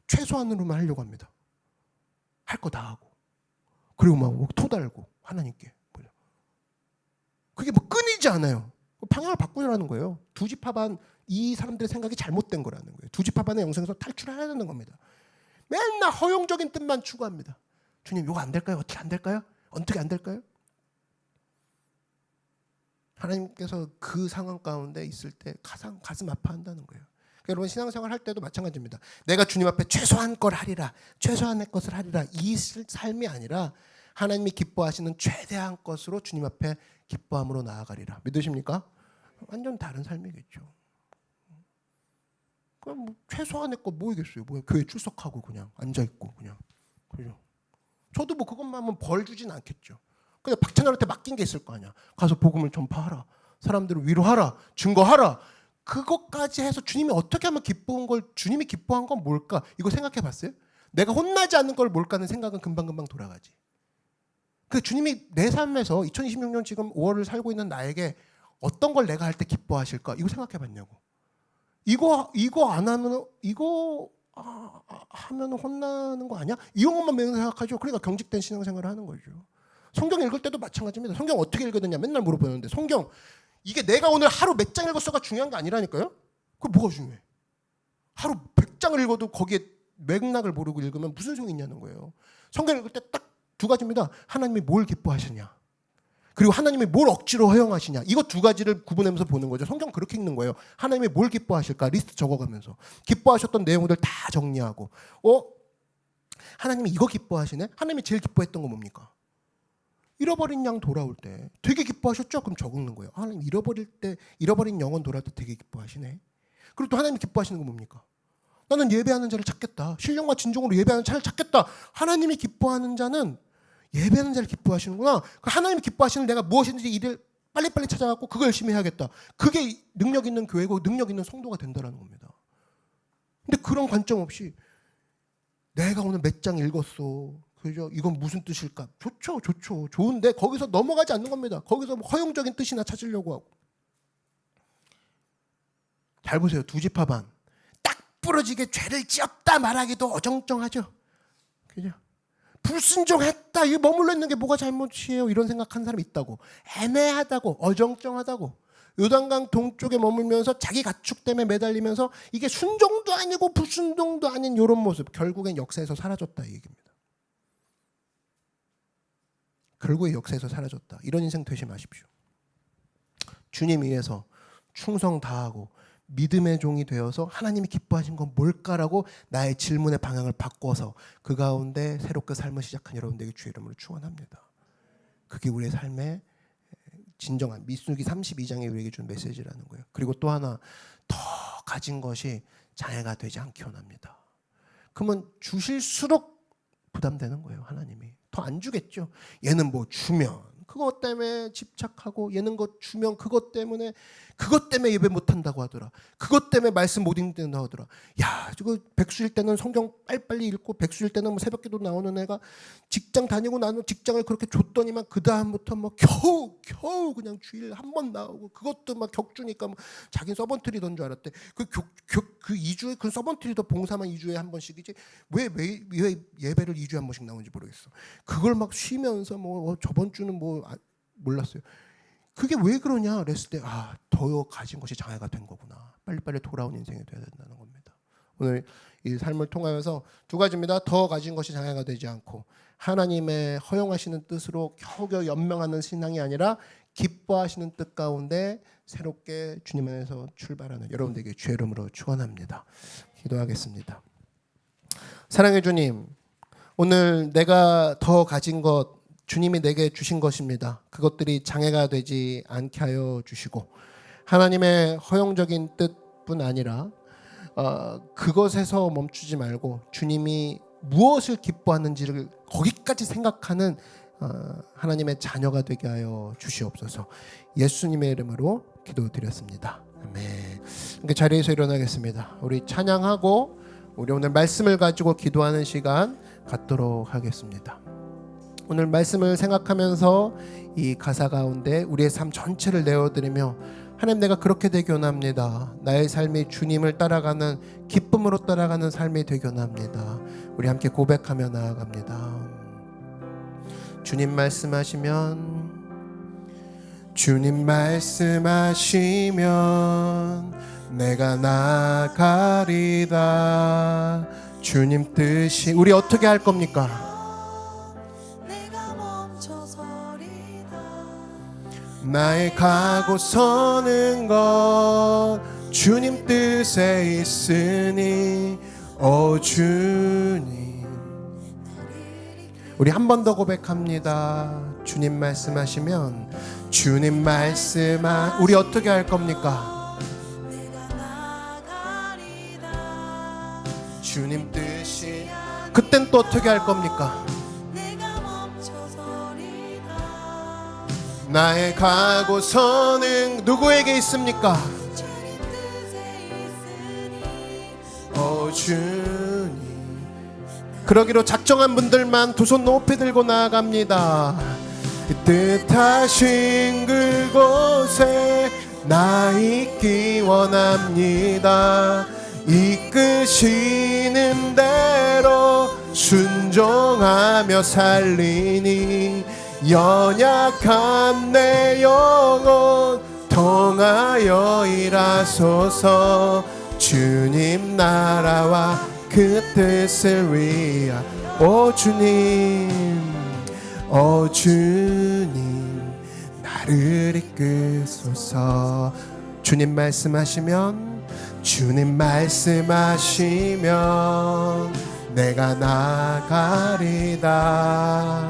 최소한으로만 하려고 합니다. 할 거 다 하고, 그리고 막 토달고 하나님께. 그게 뭐 끊이지 않아요. 방향을 바꾸라는 거예요. 두지파반, 이 사람들의 생각이 잘못된 거라는 거예요. 두지파반의 영성에서 탈출해야 되는 겁니다. 맨날 허용적인 뜻만 추구합니다. 주님, 이거 안 될까요? 어떻게 안 될까요? 어떻게 안 될까요? 하나님께서 그 상황 가운데 있을 때 가슴 아파한다는 거예요. 그러니까 여러분 신앙생활 할 때도 마찬가지입니다. 내가 주님 앞에 최소한 걸 하리라, 최소한의 것을 하리라, 이 삶이 아니라 하나님이 기뻐하시는 최대한 것으로 주님 앞에 기뻐함으로 나아가리라. 믿으십니까? 완전 다른 삶이겠죠. 그럼 뭐 최소한의 것 뭐이겠어요? 뭐 교회 출석하고 그냥 앉아 있고 그냥. 그죠? 저도 뭐 그것만 하면 벌 주진 않겠죠. 근데 박찬열한테 맡긴 게 있을 거 아니야. 가서 복음을 전파하라, 사람들을 위로하라, 증거하라. 그것까지 해서 주님이 어떻게 하면 기뻐한 걸, 주님이 기뻐한 건 뭘까? 이거 생각해 봤어요? 내가 혼나지 않는 걸 뭘까 하는 생각은 금방금방 돌아가지. 그 주님이 내 삶에서 2026년 지금 5월을 살고 있는 나에게 어떤 걸 내가 할 때 기뻐하실까? 이거 생각해 봤냐고. 이거 안 하면 하면 혼나는 거 아니야? 이것만 매일 생각하죠. 그러니까 경직된 신앙생활을 하는 거죠. 성경 읽을 때도 마찬가지입니다. 성경 어떻게 읽어야 되냐 맨날 물어보는데, 성경 이게 내가 오늘 하루 몇 장 읽었어가 중요한 게 아니라니까요. 그거 뭐가 중요해? 하루 100장을 읽어도 거기에 맥락을 모르고 읽으면 무슨 소용이 있냐는 거예요. 성경 읽을 때 딱 두 가지입니다. 하나님이 뭘 기뻐하시냐, 그리고 하나님이 뭘 억지로 허용하시냐. 이거 두 가지를 구분하면서 보는 거죠. 성경 그렇게 읽는 거예요. 하나님이 뭘 기뻐하실까 리스트 적어가면서 기뻐하셨던 내용들 다 정리하고, 하나님이 이거 기뻐하시네? 하나님이 제일 기뻐했던 건 뭡니까? 잃어버린 양 돌아올 때 되게 기뻐하셨죠? 그럼 적는 거예요. 하나님 잃어버린 영혼 돌아올 때 되게 기뻐하시네. 그리고 또 하나님이 기뻐하시는 건 뭡니까? 나는 예배하는 자를 찾겠다. 신령과 진정으로 예배하는 자를 찾겠다. 하나님이 기뻐하는 자는 예배하는 자를 기뻐하시는구나. 하나님이 기뻐하시는 내가 무엇인지 일을 빨리빨리 찾아갖고 그거 열심히 해야겠다. 그게 능력 있는 교회고 능력 있는 성도가 된다는 겁니다. 근데 그런 관점 없이 내가 오늘 몇 장 읽었어, 그죠? 이건 무슨 뜻일까? 좋죠. 좋은데 거기서 넘어가지 않는 겁니다. 거기서 허용적인 뜻이나 찾으려고 하고. 잘 보세요. 두지파반. 딱 부러지게 죄를 지었다 말하기도 어정쩡하죠. 그죠? 불순종했다, 이거 머물러 있는 게 뭐가 잘못이에요? 이런 생각하는 사람이 있다고. 애매하다고, 어정쩡하다고. 요단강 동쪽에 머물면서 자기 가축 때문에 매달리면서 이게 순종도 아니고 불순종도 아닌 이런 모습, 결국엔 역사에서 사라졌다 이 얘기입니다. 결국에 역사에서 사라졌다. 이런 인생 되지 마십시오. 주님 위해서 충성 다하고 믿음의 종이 되어서 하나님이 기뻐하신 건 뭘까라고 나의 질문의 방향을 바꿔서 그 가운데 새롭게 삶을 시작한 여러분들에게 주의 이름으로 축원합니다. 그게 우리의 삶의 진정한 민수기 32장에 우리에게 준 메시지라는 거예요. 그리고 또 하나, 더 가진 것이 장애가 되지 않기 원합니다. 그러면 주실수록 부담되는 거예요. 하나님이 더 안 주겠죠. 얘는 뭐 주면 그것 때문에 집착하고, 얘는 것 주면 그것 때문에 예배 못한다고 하더라. 그것 때문에 말씀 못 읽는다고 하더라. 야, 이거 백수일 때는 성경 빨리빨리 읽고, 백수일 때는 뭐 새벽기도 나오는 애가 직장 다니고 나는 직장을 그렇게 줬더니만 그 다음부터 뭐 겨우 그냥 주일 한 번 나오고, 그것도 막 격주니까 뭐 자기는 서번트리던 줄 알았대. 그 2주에 그 서번트리도 봉사만 2주에 한 번씩이지 왜 예배를 2주에 한 번씩 나오는지 모르겠어. 그걸 막 쉬면서 뭐 저번 주는 뭐 몰랐어요. 그게 왜 그러냐 그랬을 때, 더 가진 것이 장애가 된 거구나. 빨리빨리 돌아온 인생이 돼야 된다는 겁니다. 오늘 이 삶을 통하여서 두 가지입니다. 더 가진 것이 장애가 되지 않고 하나님의 허용하시는 뜻으로 겨우겨우 연명하는 신앙이 아니라 기뻐하시는 뜻 가운데 새롭게 주님 안에서 출발하는 여러분들에게 주의 이름으로 축원합니다. 기도하겠습니다. 사랑의 주님, 오늘 내가 더 가진 것, 주님이 내게 주신 것입니다. 그것들이 장애가 되지 않게 하여 주시고 하나님의 허용적인 뜻뿐 아니라 그것에서 멈추지 말고 주님이 무엇을 기뻐하는지를 거기까지 생각하는 하나님의 자녀가 되게 하여 주시옵소서. 예수님의 이름으로 기도드렸습니다. 아멘. 그 자리에서 일어나겠습니다. 우리 찬양하고 우리 오늘 말씀을 가지고 기도하는 시간 갖도록 하겠습니다. 오늘 말씀을 생각하면서 이 가사 가운데 우리의 삶 전체를 내어드리며 하나님, 내가 그렇게 되기 원합니다. 나의 삶이 주님을 따라가는, 기쁨으로 따라가는 삶이 되기 원합니다. 우리 함께 고백하며 나아갑니다. 주님 말씀하시면, 주님 말씀하시면 내가 나가리다. 주님 뜻이, 우리 어떻게 할 겁니까? 나의 가고 서는 것 주님 뜻에 있으니 오 주님. 우리 한 번 더 고백합니다. 주님 말씀하시면, 주님 우리 어떻게 할 겁니까? 주님 뜻이, 그땐 또 어떻게 할 겁니까? 나의 가고서는 누구에게 있습니까? 오 주님. 그러기로 작정한 분들만 두 손 높이 들고 나아갑니다. 뜻하신 그곳에 나 있기 원합니다. 이끄시는 대로 순종하며 살리니 연약한 내 영혼 통하여 일하소서. 주님 나라와 그 뜻을 위하 오 주님, 오 주님 나를 이끄소서. 주님 말씀하시면, 주님 말씀하시면 내가 나가리다.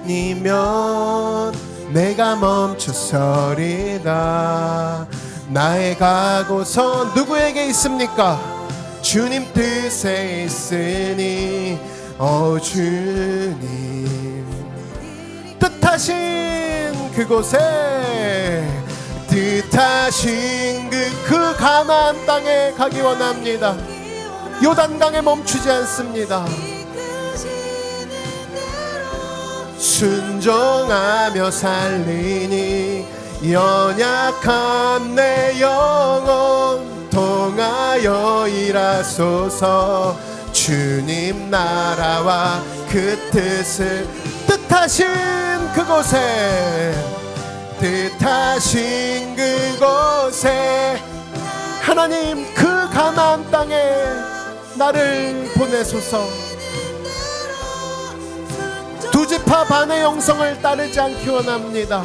아니면 내가 멈춰서리다. 나의 가고선 누구에게 있습니까? 주님 뜻에 있으니 오 주님. 뜻하신 그곳에, 뜻하신 그 가나안 땅에 가기 원합니다. 요단강에 멈추지 않습니다. 순종하며 살리니 연약한 내 영혼 통하여 일하소서. 주님 나라와 그 뜻을, 뜻하신 그곳에, 뜻하신 그곳에 하나님 그 가나안 땅에 나를 보내소서. 두 지파 반의 영성을 따르지 않기 원합니다.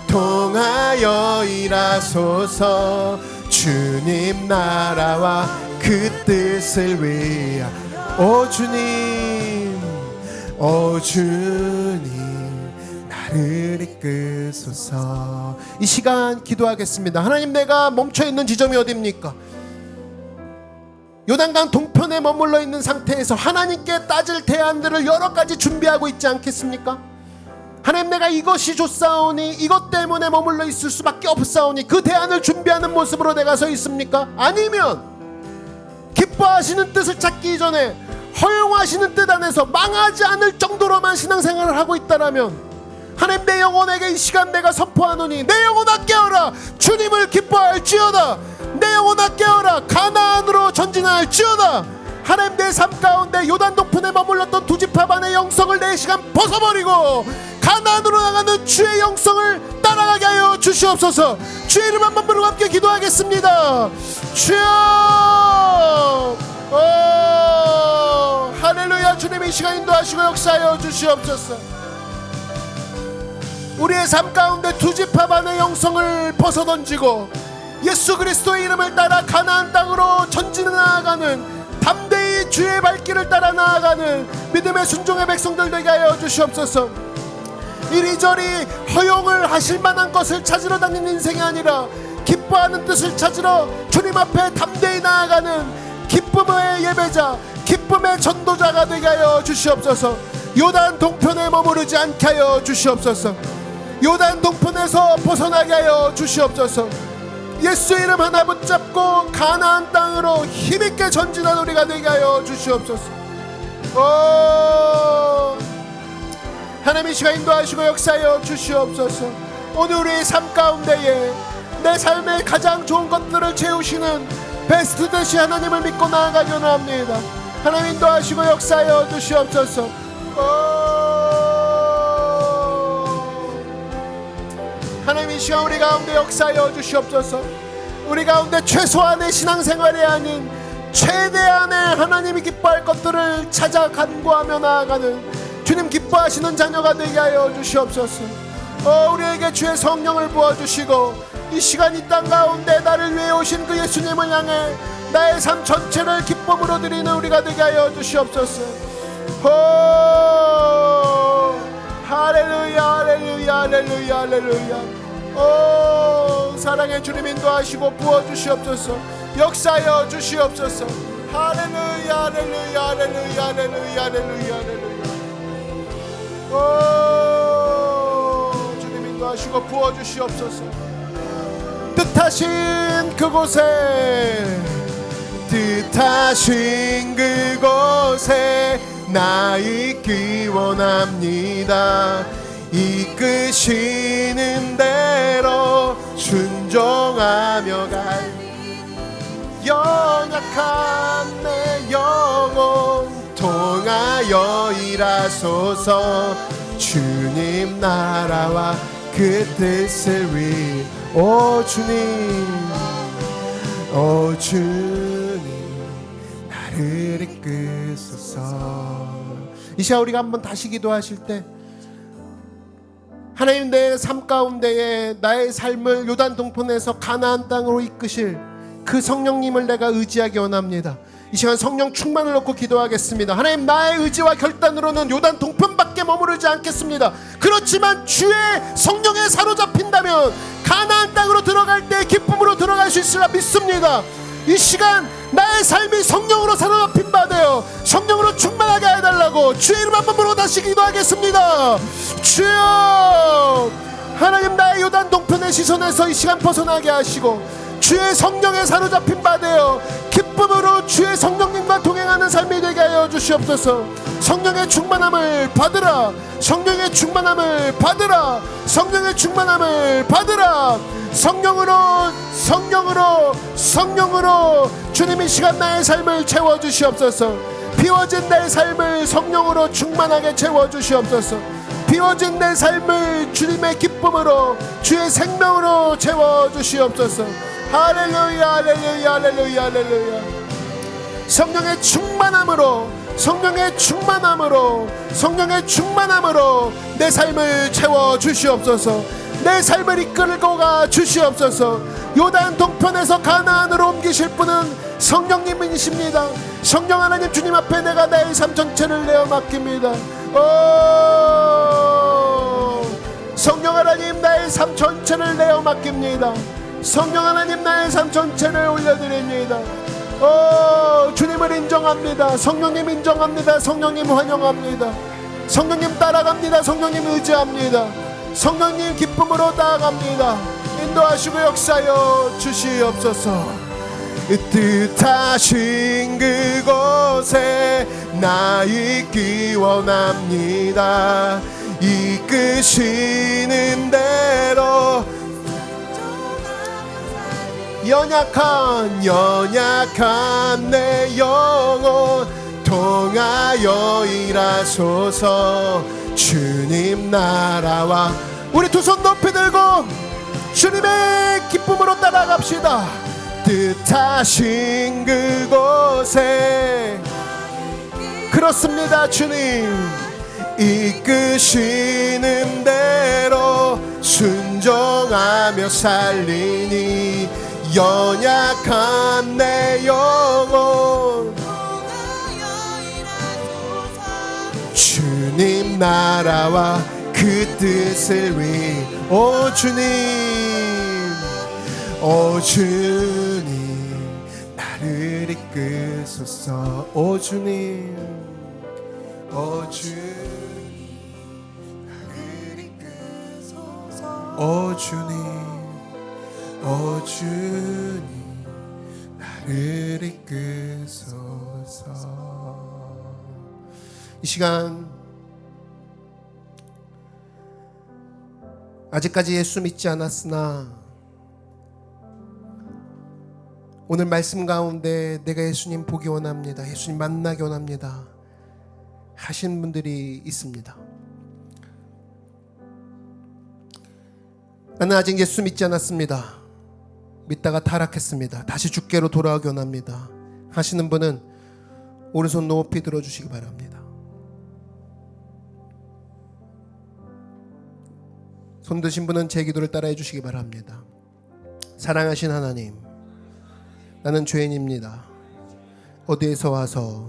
통하여 일하소서. 주님 나라와 그 뜻을 위하 오 주님, 오 주님 나를 이끄소서. 이 시간 기도하겠습니다. 하나님, 내가 멈춰있는 지점이 어디입니까? 요단강 동편에 머물러 있는 상태에서 하나님께 따질 대안들을 여러 가지 준비하고 있지 않겠습니까? 하나님, 내가 이것이 좋사오니 이것 때문에 머물러 있을 수밖에 없사오니 그 대안을 준비하는 모습으로 내가 서 있습니까? 아니면 기뻐하시는 뜻을 찾기 이전에 허용하시는 뜻 안에서 망하지 않을 정도로만 신앙생활을 하고 있다라면, 하나님, 내 영혼에게 이 시간 내가 선포하노니 내 영혼아 깨어라. 주님을 기뻐할지어다. 내 영혼아 깨어라. 가나안으로 전진할지어다. 하나님, 내 삶 가운데 요단 동편에 머물렀던 두 지파 반의 영성을 내 시간 벗어버리고 가나안으로 나가는 주의 영성을 따라가게 하여 주시옵소서. 주의 이름 한번 부르고 함께 기도하겠습니다. 주여, 할렐루야. 주님 이 시간 인도하시고 역사하여 주시옵소서. 우리의 삶 가운데 두 지파 반의 영성을 벗어던지고 예수 그리스도의 이름을 따라 가나안 땅으로 전진해 나아가는 담대히 주의 발길을 따라 나아가는 믿음의 순종의 백성들 되게 하여 주시옵소서. 이리저리 허용을 하실 만한 것을 찾으러 다니는 인생이 아니라 기뻐하는 뜻을 찾으러 주님 앞에 담대히 나아가는 기쁨의 예배자, 기쁨의 전도자가 되게 하여 주시옵소서. 요단 동편에 머무르지 않게 하여 주시옵소서. 요단 동편에서 벗어나게 하여 주시옵소서. 예수 이름 하나 붙잡고 가나안 땅으로 힘있게 전진한 우리가 되게 하여 주시옵소서. 하나님 이 시간 인도하시고 역사하여 주시옵소서. 오늘 우리의 삶 가운데에 내 삶의 가장 좋은 것들을 채우시는 베스트 되시 하나님을 믿고 나아가려는 합니다. 하나님 인도하시고 역사하여 주시옵소서. 하나님 이 시간 우리 가운데 역사하여 주시옵소서. 우리 가운데 최소한의 신앙생활이 아닌 최대한의 하나님이 기뻐할 것들을 찾아 간구하며 나아가는 주님 기뻐하시는 자녀가 되게 하여 주시옵소서. 우리에게 주의 성령을 부어주시고 이 시간 이 땅 가운데 나를 위해 오신 그 예수님을 향해 나의 삶 전체를 기쁨으로 드리는 우리가 되게 하여 주시옵소서. 할렐루야 할렐루야 할렐루야 할렐루야. 사랑의 주님 인도하시고 부어주시옵소서. 역사하여 주시옵소서. 할렐루야 할렐루야 할렐루야 할렐루야 할렐루야 할렐루야. 주님 인도하시고 부어주시옵소서. 뜻하신 그곳에 나 있기 원합니다. 이끄시는 대로 순종하며 갈 연약한 내 영혼 통하여 일하소서. 주님 나라와 그 뜻을 위해 주님 나를 이끄소서. 이 시간 우리가 한번 다시 기도하실 때 하나님 내 삶 가운데에 나의 삶을 요단 동편에서 가나안 땅으로 이끄실 그 성령님을 내가 의지하기 원합니다. 이 시간 성령 충만을 놓고 기도하겠습니다. 하나님 나의 의지와 결단으로는 요단 동편밖에 머무르지 않겠습니다. 그렇지만 주의 성령에 사로잡힌다면 가나안 땅으로 들어갈 때 기쁨으로 들어갈 수 있으라 믿습니다. 이 시간 나의 삶이 성령으로 사로잡힌 바 되어 성령으로 충만하게 해달라고 주의 이름 한번 부르고 다시 기도하겠습니다. 주여, 하나님 나의 요단 동편의 시선에서 이 시간 벗어나게 하시고 주의 성령에 사로잡힌 바 되어 기쁨으로 주의 성령님과 동행하는 삶이 되게 하여 주시옵소서. 성령의 충만함을 받으라. 성령의 충만함을 받으라. 성령의 충만함을 받으라. 성령으로 주님 이 시간 나의 삶을 채워주시옵소서. 비워진 내 삶을 성령으로 충만하게 채워주시옵소서. 비워진 내 삶을 주님의 기쁨으로 주의 생명으로 채워주시옵소서. 할렐루야 할렐루야 할렐루야 할렐루야. 성령의 충만함으로 내 삶을 채워주시옵소서. 내 삶을 이끌고 가 주시옵소서. 요단 동편에서 가나안으로 옮기실 분은 성령님이십니다. 성령 하나님 주님 앞에 내가 나의 삶 전체를 내어 맡깁니다. 성령 하나님 나의 삶 전체를 내어 맡깁니다. 성령 하나님 나의 삶 전체를 올려드립니다. 주님을 인정합니다. 성령님 인정합니다. 성령님 환영합니다. 성령님 따라갑니다. 성령님 의지합니다. 성령님 기쁨으로 나아갑니다. 인도하시고 역사하여 주시옵소서. 뜻하신 그곳에 나 있기 원합니다. 이끄시는 대로 연약한 내 영혼 통하여 일하소서. 주님 나라와 우리 두 손 높이 들고 주님의 기쁨으로 따라갑시다. 뜻하신 그곳에 그렇습니다. 주님 이끄시는 대로 순종하며 살리니 연약한 내 영혼 주님 나라와 그 뜻을 위해 오 주님 나를 이끄소서. 오 주님 나를 이끄소서. 오 주님 나를 이끄소서. 이 시간 아직까지 예수 믿지 않았으나 오늘 말씀 가운데 내가 예수님 보기 원합니다, 예수님 만나기 원합니다 하신 분들이 있습니다. 나는 아직 예수 믿지 않았습니다, 믿다가 타락했습니다, 다시 주께로 돌아오기 원합니다 하시는 분은 오른손 높이 들어주시기 바랍니다. 손 드신 분은 제 기도를 따라해 주시기 바랍니다. 사랑하신 하나님, 나는 죄인입니다. 어디에서 와서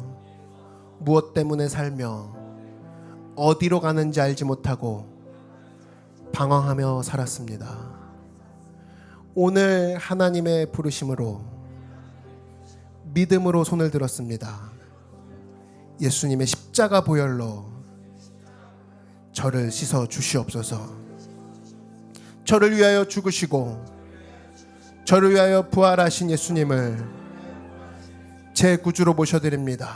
무엇 때문에 살며 어디로 가는지 알지 못하고 방황하며 살았습니다. 오늘 하나님의 부르심으로 믿음으로 손을 들었습니다. 예수님의 십자가 보혈로 저를 씻어 주시옵소서. 저를 위하여 죽으시고 저를 위하여 부활하신 예수님을 제 구주로 모셔드립니다.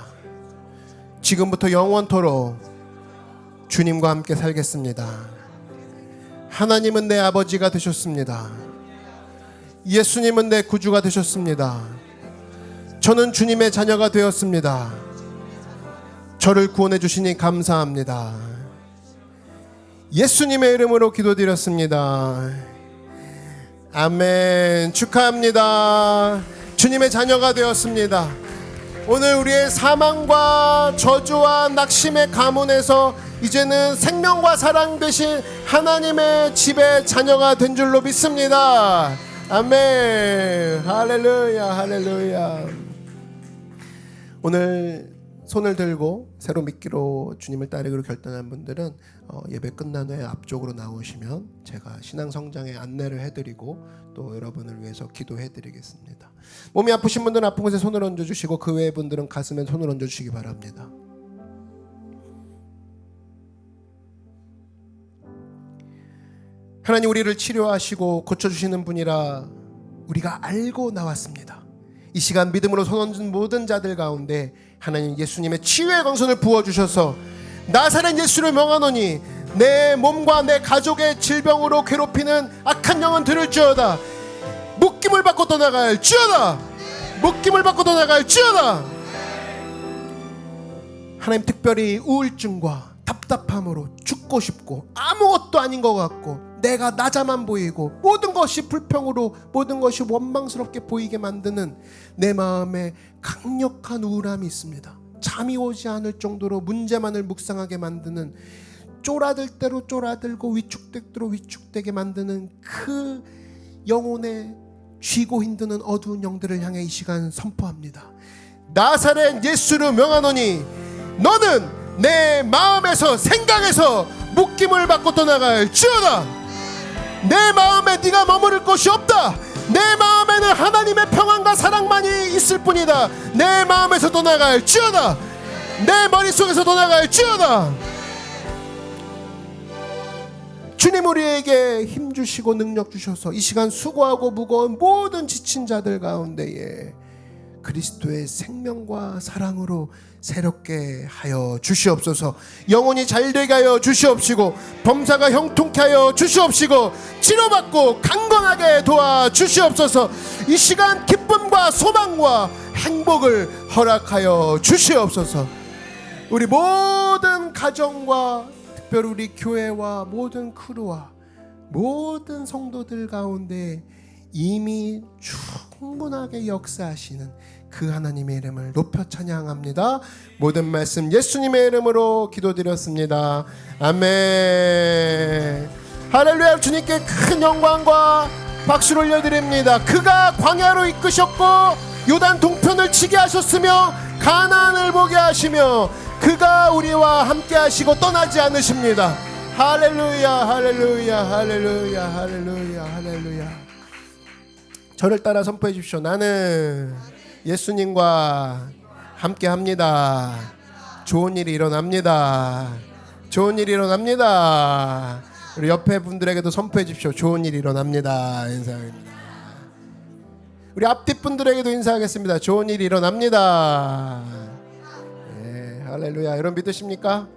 지금부터 영원토록 주님과 함께 살겠습니다. 하나님은 내 아버지가 되셨습니다. 예수님은 내 구주가 되셨습니다. 저는 주님의 자녀가 되었습니다. 저를 구원해 주시니 감사합니다. 예수님의 이름으로 기도드렸습니다. 아멘. 축하합니다. 주님의 자녀가 되었습니다. 오늘 우리의 사망과 저주와 낙심의 가문에서 이제는 생명과 사랑 되신 하나님의 집의 자녀가 된 줄로 믿습니다. 아멘. 할렐루야, 할렐루야. 오늘 손을 들고 새로 믿기로 주님을 따르기로 결단한 분들은 예배 끝난 후에 앞쪽으로 나오시면 제가 신앙성장에 안내를 해드리고 또 여러분을 위해서 기도해드리겠습니다. 몸이 아프신 분들은 아픈 곳에 손을 얹어주시고 그 외의 분들은 가슴에 손을 얹어주시기 바랍니다. 하나님, 우리를 치료하시고 고쳐주시는 분이라 우리가 알고 나왔습니다. 이 시간 믿음으로 손 얹은 모든 자들 가운데 하나님 예수님의 치유의 광선을 부어주셔서 나사렛 예수를 명하노니 내 몸과 내 가족의 질병으로 괴롭히는 악한 영은 들을지어다. 묶임을 받고 떠나갈지어다. 묶임을 받고 떠나갈지어다. 하나님, 특별히 우울증과 답답함으로 죽고 싶고 아무것도 아닌 것 같고 내가 나자만 보이고 모든 것이 불평으로 모든 것이 원망스럽게 보이게 만드는 내 마음에 강력한 우울함이 있습니다. 잠이 오지 않을 정도로 문제만을 묵상하게 만드는, 쪼라들 대로 쪼라들고 위축될 대로 위축되게 만드는 그 영혼에 쥐고 힘드는 어두운 영들을 향해 이 시간 선포합니다. 나사렛 예수를 명하노니 너는 내 마음에서 생각에서 묶임을 받고 떠나갈지어다. 내 마음에 네가 머무를 곳이 없다. 내 마음에는 하나님의 평안과 사랑만이 있을 뿐이다. 내 마음에서 떠나갈지어다. 내 머릿속에서 떠나갈지어다. 주님, 우리에게 힘 주시고 능력 주셔서 이 시간 수고하고 무거운 모든 지친 자들 가운데에 그리스도의 생명과 사랑으로 새롭게 하여 주시옵소서. 영혼이 잘되게 하여 주시옵시고 범사가 형통케 하여 주시옵시고 치료받고 강건하게 도와 주시옵소서. 이 시간 기쁨과 소망과 행복을 허락하여 주시옵소서. 우리 모든 가정과 특별히 우리 교회와 모든 크루와 모든 성도들 가운데 이미 충분하게 역사하시는 그 하나님의 이름을 높여 찬양합니다. 모든 말씀 예수님의 이름으로 기도드렸습니다. 아멘. 할렐루야. 주님께 큰 영광과 박수를 올려드립니다. 그가 광야로 이끄셨고 요단 동편을 치게 하셨으며 가나안을 보게 하시며 그가 우리와 함께 하시고 떠나지 않으십니다. 할렐루야, 할렐루야, 할렐루야, 할렐루야, 할렐루야. 저를 따라 선포해 주십시오. 나는 예수님과 함께 합니다. 좋은 일이 일어납니다. 좋은 일이 일어납니다. 우리 옆에 분들에게도 선포해 주십시오. 좋은 일이 일어납니다. 인사합니다. 우리 앞뒤 분들에게도 인사하겠습니다. 좋은 일이 일어납니다. 네, 할렐루야. 여러분 믿으십니까?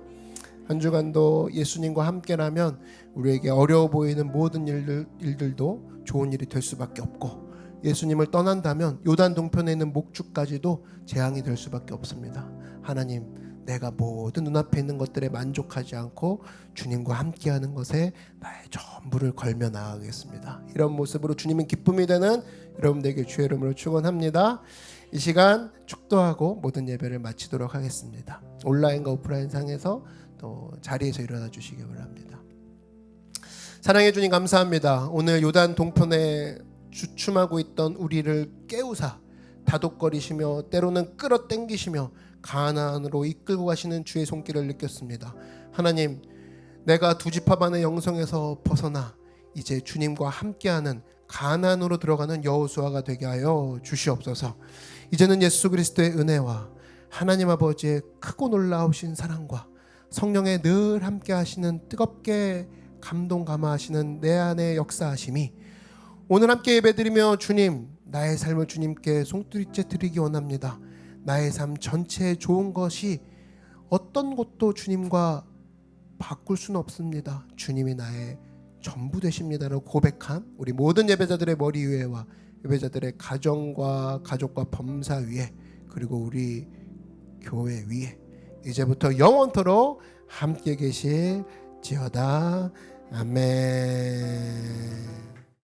한 주간도 예수님과 함께라면 우리에게 어려워 보이는 모든 일들도 좋은 일이 될 수밖에 없고, 예수님을 떠난다면 요단 동편에 있는 목축까지도 재앙이 될 수밖에 없습니다. 하나님, 내가 모든 눈앞에 있는 것들에 만족하지 않고 주님과 함께하는 것에 나의 전부를 걸며 나아가겠습니다. 이런 모습으로 주님은 기쁨이 되는 여러분들에게 주의 이름으로 축원합니다. 이 시간 축도하고 모든 예배를 마치도록 하겠습니다. 온라인과 오프라인 상에서 또 자리에서 일어나 주시기 바랍니다. 사랑해 주님 감사합니다. 오늘 요단 동편에 주춤하고 있던 우리를 깨우사 다독거리시며 때로는 끌어당기시며 가나안으로 이끌고 가시는 주의 손길을 느꼈습니다. 하나님, 내가 두 지파반의 영성에서 벗어나 이제 주님과 함께하는 가나안으로 들어가는 여호수아가 되게 하여 주시옵소서. 이제는 예수 그리스도의 은혜와 하나님 아버지의 크고 놀라우신 사랑과 성령의 늘 함께 하시는 뜨겁게 감동 감화하시는 내 안의 역사하심이 오늘 함께 예배드리며 주님, 나의 삶을 주님께 송두리째 드리기 원합니다. 나의 삶 전체에 좋은 것이 어떤 것도 주님과 바꿀 수는 없습니다. 주님이 나의 전부 되십니다라고 고백한 우리 모든 예배자들의 머리 위에와 예배자들의 가정과 가족과 범사 위에, 그리고 우리 교회 위에 이제부터 영원토록 함께 계실지어다. 아멘.